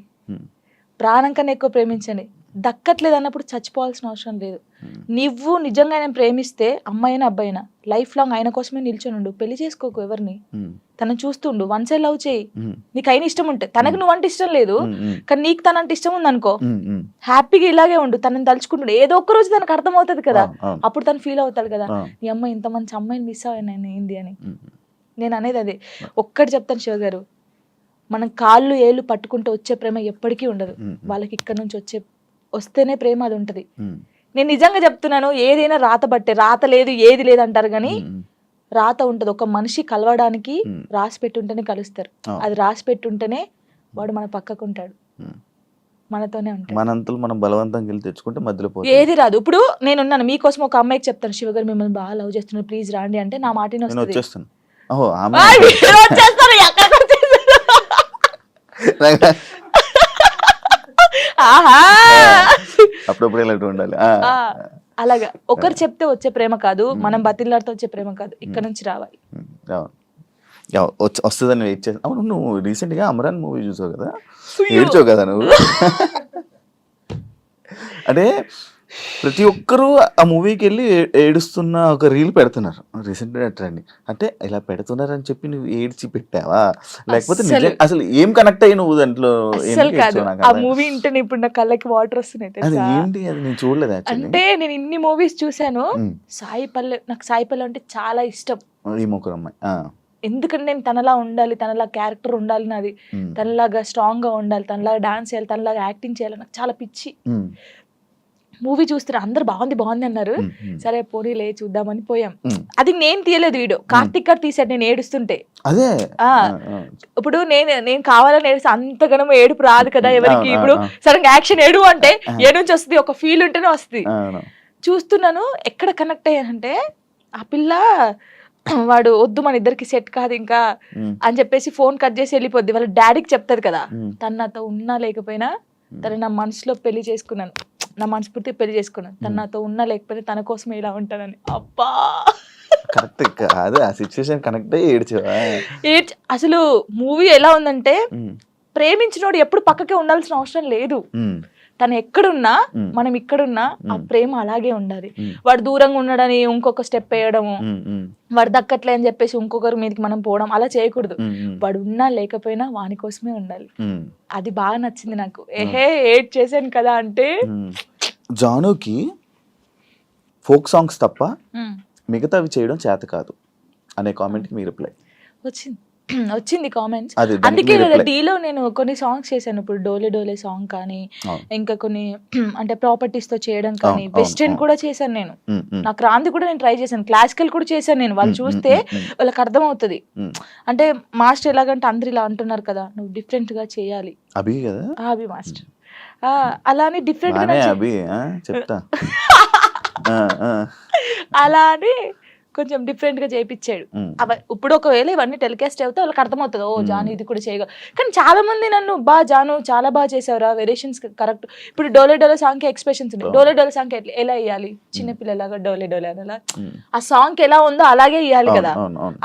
ప్రాణం కన్నా ఎక్కువ ప్రేమించండి. దక్కట్లేదు అన్నప్పుడు చచ్చిపోవాల్సిన అవసరం లేదు. నువ్వు నిజంగా ఆయన ప్రేమిస్తే, అమ్మాయినా అబ్బాయినా, లైఫ్ లాంగ్ ఆయన కోసమే నిల్చొని ఉండు. పెళ్లి చేసుకోకు ఎవరిని, తనని చూస్తుండు, వన్ సైడ్ లవ్ చేయి. నీకు అయిన ఇష్టం ఉంటే, తనకు నువ్వంటే ఇష్టం లేదు కానీ నీకు తనంటే ఇష్టం ఉంది అనుకో, హ్యాపీగా ఇలాగే ఉండు. తనని తలుచుకుంటుండు, ఏదో ఒక్క రోజు తనకు అర్థం అవుతుంది కదా, అప్పుడు తను ఫీల్ అవుతాడు కదా, ఈ అమ్మాయి ఇంత మంచి అమ్మాయిని మిస్ అయ్యాను ఏంది అని. నేను అనేది అదే ఒక్కటి చెప్తాను శివ గారు, మనం కాళ్ళు ఏళ్ళు పట్టుకుంటూ వచ్చే ప్రేమ ఎప్పటికీ ఉండదు. వాళ్ళకి ఇక్కడ నుంచి వస్తేనే ప్రేమ అది ఉంటది. నేను నిజంగా చెప్తున్నాను, ఏదైనా రాత బట్టే, రాత లేదు ఏది లేదు అంటారు కానీ రాత ఉంటది. ఒక మనిషి కలవడానికి రాసి పెట్టుంటేనే కలుస్తారు. అది రాసి పెట్టుంటేనే వాడు మన పక్కకు ఉంటాడు, మనతోనే ఉంటాడు. మనంతలు మనం బలవంతంగా వెళ్ళి తెచ్చుకుంటే మధ్యలో ఏది రాదు. ఇప్పుడు నేనున్నాను, మీకోసం ఒక అమ్మాయికి చెప్తాను, శివ గారు మిమ్మల్ని బాగా లవ్ చేస్తున్నారు, ప్లీజ్ రాండి అంటే నా మాటనే వస్తుంది. అప్పుడప్పుడు ఇలాంటి ఉండాలి. అలాగా ఒకరు చెప్తే వచ్చే ప్రేమ కాదు, మనం బతిలాడితే వచ్చే ప్రేమ కాదు, ఇక్కడ నుంచి రావాలి. వస్తుందని వెయిట్ చేస్తా. అవును, నువ్వు రీసెంట్ గా అమరాన్ మూవీ చూసావు కదా, ఏడ్చావు కదా నువ్వు. అంటే ప్రతి ఒక్కరూ ఆ మూవీకి వెళ్ళి ఏడుస్తున్న ఒక రీల్ పెడుతున్నారు రీసెంట్గా ట్రెండ్. అంటే ఇలా పెడుతున్నారని చెప్పి నువ్వు ఏడ్చి పెట్టావా, లేకపోతే అసలు ఏం కనెక్ట్ అయ్యి నువ్వు దాంట్లో? ఆ మూవీ ఇంటే ఇప్పుడు నా కళ్ళకి వాటర్ వస్తున్నాయి. ఏంటి అది నేను చూడలేదు. అంటే నేను ఇన్ని మూవీస్ చూసాను, సాయి పల్లె, నాకు సాయి పల్లె అంటే చాలా ఇష్టం. ఈ ముగ్గురు అమ్మాయి, ఎందుకంటే నేను తనలా ఉండాలి, తనలా క్యారెక్టర్ ఉండాలి నాది, తనలాగా స్ట్రాంగ్ గా ఉండాలి, తనలాగా డాన్స్ చేయాలి, తనలాగా యాక్టింగ్ చేయాలి, నాకు చాలా పిచ్చి. మూవీ చూస్తారు, అందరు బాగుంది అన్నారు, సరే పోనీలే చూద్దామని పోయాం. అది నేను తీయలేదు వీడియో, కార్తిక్ గారు తీసాడు నేను ఏడుస్తుంటే. అదే ఇప్పుడు నేను కావాలని ఏడుస్తా, అంతగానో ఏడుపు రాదు కదా ఎవరికి. ఇప్పుడు సడన్ యాక్షన్ ఏడు అంటే ఏ నుంచి వస్తుంది, ఒక ఫీల్ ఉంటేనే వస్తుంది. చూస్తున్నాను, ఎక్కడ కనెక్ట్ అయ్యానంటే ఆ పిల్ల వాడు వద్దు మన ఇద్దరికి సెట్ కాదు ఇంకా అని చెప్పేసి ఫోన్ కట్ చేసి వెళ్ళిపోద్ది. వాళ్ళ డాడీకి చెప్తాది కదా, తను నాతో ఉన్నా లేకపోయినా తను నా మనసులో పెళ్లి చేసుకున్నాను, నా మనస్ఫూర్తిగా పెళ్లి చేసుకున్నాను, తను నాతో ఉన్నా లేకపోయినా తన కోసమే ఇలా ఉంటానని. అబ్బా కరెక్ట్ కాదు, ఆ సిచ్యువేషన్ కనెక్ట్ అయ్యి ఏడ్చావా? అసలు మూవీ ఎలా ఉందంటే, ప్రేమించినోడు ఎప్పుడు పక్కకే ఉండాల్సిన అవసరం లేదు. తను ఎక్కడున్నా మనం ఇక్కడున్నా ఆ ప్రేమ అలాగే ఉండాలి. వాడు దూరంగా ఉండడని ఇంకొక స్టెప్ వేయడము, వాడు దక్కట్లే అని చెప్పేసి ఇంకొకరి మీదకి మనం పోవడం అలా చేయకూడదు. వాడు ఉన్నా లేకపోయినా వాని కోసమే ఉండాలి. అది బాగా నచ్చింది నాకు. ఏహే ఏడ్ చేశాను కదా అంటే, జానుకి ఫోక్ సాంగ్స్ తప్ప మిగతావి చేయడం చేత కాదు అనే కామెంట్ కి మీ రిప్లై వచ్చింది కామెంట్స్. అది అందుకే డీలో నేను కొన్ని సాంగ్స్ చేశాను. ఇప్పుడు డోలే డోలే సాంగ్ కానీ, ఇంకా కొన్ని అంటే ప్రాపర్టీస్ తో చేయడం కానీ, వెస్టర్న్ కూడా చేశాను నేను. నాకు రాంది కూడా నేను ట్రై చేశాను, క్లాసికల్ కూడా చేశాను నేను. వాళ్ళు చూస్తే వాళ్ళకి అర్థం అవుతుంది. అంటే మాస్టర్ ఎలాగంటే అందరు ఇలా అంటున్నారు కదా, నువ్వు డిఫరెంట్ గా చేయాలి. అభి కదా, అభి మాస్టర్ అలానే డిఫరెంట్ గా అభి చెప్తా అలా అని కొంచెం డిఫరెంట్ గా చేయించాడు. ఇప్పుడు ఒకవేళ ఇవన్నీ టెలికాస్ట్ అయితే వాళ్ళకి అర్థమవుతుంది, ఓ జాను ఇది కూడా చేయగల. కానీ చాలా మంది నన్ను జాను చాలా బాగా చేసావురా, వేరియేషన్స్ కరెక్ట్. ఇప్పుడు డోలే డోలే సాంగ్ కి ఎక్స్ప్రెషన్స్ ఉన్నాయి. డోలే డోలే సాంగ్ ఎలా ఇవ్వాలి, చిన్నపిల్లలాగా డోలే డోలే అలా ఆ సాంగ్ ఎలా ఉందో అలాగే ఇవ్వాలి కదా,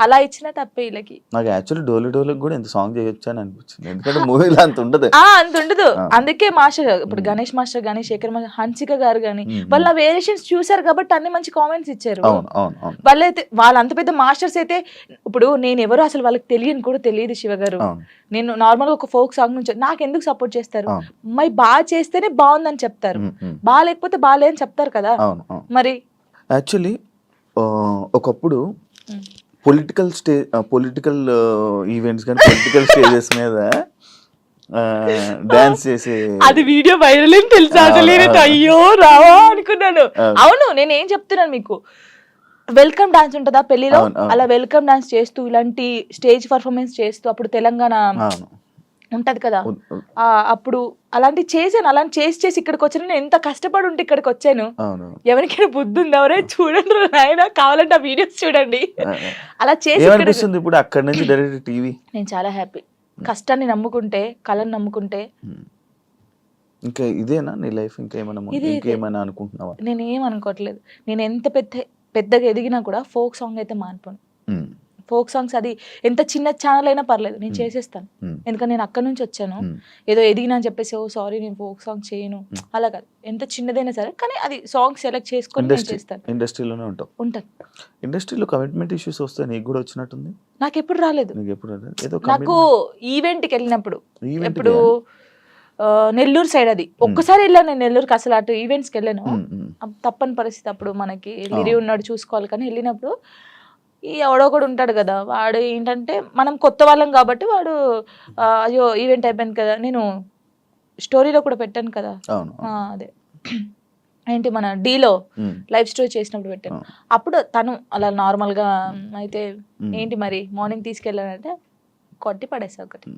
అలా ఇచ్చినా తప్పే వీళ్ళకి. నాకు యాక్చువల్లీ డోలే డోలే కూడా ఇంత సాంగ్ చేయొచ్చు అని అనిపించింది, ఎందుకంటే మూవీలో అంత ఉండదు. అంత ఉండదు. అందుకే మాస్టర్ ఇప్పుడు గణేష్ మాస్టర్ కానీ, శేఖర్ మాస్టర్, హన్సిక గారు కానీ వాళ్ళ వేరియేషన్స్ చూసారు కాబట్టి అన్ని మంచి కామెంట్స్ ఇచ్చారు. వాళ్ళైతే వాళ్ళు అంత పెద్ద మాస్టర్స్ అయితే, ఇప్పుడు నేను ఎవరు అసలు వాళ్ళకి తెలియని కూడా తెలియదు శివ గారు. నేను నార్మల్ గా ఒక ఫోక్ సాంగ్ నుంచి నాకు ఎందుకు సపోర్ట్ చేస్తారు, మరి బాగా చేస్తేనే బాగుందని చెప్తారు, బాగా లేకపోతే బాగాలే అని చెప్తారు కదా. మరి యాక్చువల్లీ ఒకప్పుడు పొలిటికల్ ఈవెంట్స్ కానీ పొలిటికల్ స్టేజెస్ మీద డాన్స్ చేసే అది వీడియో వైరల్ అని తెలుసా? అసలు అయ్యో రావా అనుకున్నాను. అవును, నేను ఏం చెప్తున్నాను మీకు, వెల్కమ్ డాన్స్ ఉంటుందా పెళ్లిలో, అలా వెల్కమ్ డాన్స్ చేస్తూ ఇలాంటి స్టేజ్ పర్ఫార్మెన్స్ చేస్తూ, అప్పుడు తెలంగాణ ఉంటది కదా, అప్పుడు అలాంటి చేశాను. అలాంటి చేసి ఇక్కడికి వచ్చాను. నేను ఎంత కష్టపడి ఉంటే ఇక్కడికి వచ్చాను. ఎవరికైనా బుద్ధి ఉంది, ఎవరే చూడండి నాయన, కావాలంటే ఆ వీడియోస్ చూడండి. అలా చేసి ఇప్పుడు అక్కడ నుంచి డైరెక్ట్ టీవీ. నేను చాలా హ్యాపీ. కష్టాన్ని నమ్ముకుంటే, కళను నమ్ముకుంటే. ఇంకా ఇదేనా నీ లైఫ్? ఇంకేమైనా అనుకుంటున్నావా? నేనేం అనుకోవట్లేదు. నేను ఎంత పెద్దగా ఎదిగినా కూడా ఫోక్ సాంగ్ అయితే మానిపోను. ఫోక్ సాంగ్స్ అది ఎంత చిన్న ఛానల్ అయినా పర్లేదు, నేను చేసేస్తాను. ఎందుకంటే నేను అక్కడ నుంచి వచ్చాను. ఏదో ఎదిగినా అని చెప్పేసి ఓ సారీ నేను ఫోక్ సాంగ్ చేయను అలా కాదు. ఎంత చిన్నదైనా సరే, కానీ అది సాంగ్ సెలెక్ట్ చేసుకొని నేను చేస్తాను. ఇండస్ట్రీలోనే ఉంటాను. ఇండస్ట్రీలో కమిట్మెంట్ ఇష్యూస్ వస్తే నీకు కూడా వచ్చినట్టుంది? నాకు ఎప్పుడు రాలేదు. నాకు ఈవెంట్కి వెళ్ళినప్పుడు, ఇప్పుడు నెల్లూరు సైడ్, అది ఒక్కసారి వెళ్ళాను నేను నెల్లూరుకి. అసలు అటు ఈవెంట్స్కి వెళ్ళాను, తప్పని పరిస్థితి. అప్పుడు మనకి లిరి ఉన్నాడు చూసుకోవాలి. కానీ వెళ్ళినప్పుడు ఈ ఎవడో కూడా ఉంటాడు కదా, వాడు ఏంటంటే మనం కొత్త వాళ్ళం కాబట్టి వాడు అయ్యో ఈవెంట్ అయిపోయింది కదా, నేను స్టోరీలో కూడా పెట్టాను కదా, అదే ఏంటి మన డీలో లైవ్ స్టోరీ చేసినప్పుడు పెట్టాను. అప్పుడు తను అలా నార్మల్గా అయితే ఏంటి మరి మార్నింగ్ తీసుకెళ్ళానంటే కొట్టి పడేసా ఒకటి.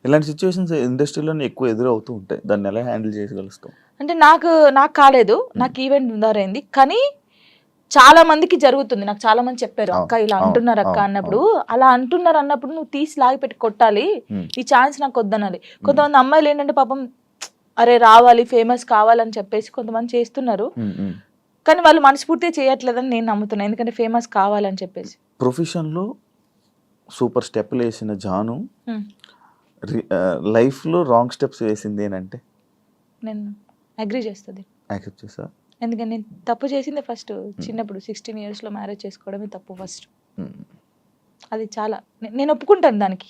ఇలాంటి సిచ్యువేషన్స్ ఇండస్ట్రీలో ఎక్కువ ఎదురవుతూ ఉంటాయి, దాన్ని ఎలా హ్యాండిల్ చేయగలుగుతాం? అంటే నాకు కాలేదు, నాకు ఈవెంట్ ఉందారైంది, కానీ చాలా మందికి జరుగుతుంది. నాకు చాలా మంది చెప్పారు, అక్క ఇలా అంటున్నారు అక్క అన్నప్పుడు, అలా అంటున్నారు అన్నప్పుడు నువ్వు తీసి లాగి పెట్టి కొట్టాలి, ఈ ఛాన్స్ నాకు వద్దనాలి. కొంతమంది అమ్మాయిలు ఏంటంటే పాపం అరే రావాలి, ఫేమస్ కావాలని చెప్పేసి కొంతమంది చేస్తున్నారు, కానీ వాళ్ళు మనస్ఫూర్తిగా చేయట్లేదని నేను నమ్ముతున్నాను. ఎందుకంటే ఫేమస్ కావాలని చెప్పేసి. ప్రొఫెషన్లో సూపర్ స్టెప్లు వేసిన జాను లైఫ్లో రాంగ్ స్టెప్స్ వేసింది ఏంటంటే నేను అగ్రీ చేస్తుంది. యాక్సెప్ట్ చేస్తా. ఎందుకంటే నేను తప్పు చేసిందే ఫస్ట్. చిన్నప్పుడు 16 years మ్యారేజ్ చేసుకోవడమే తప్పు ఫస్ట్. అది చాలా నేను ఒప్పుకుంటాను దానికి.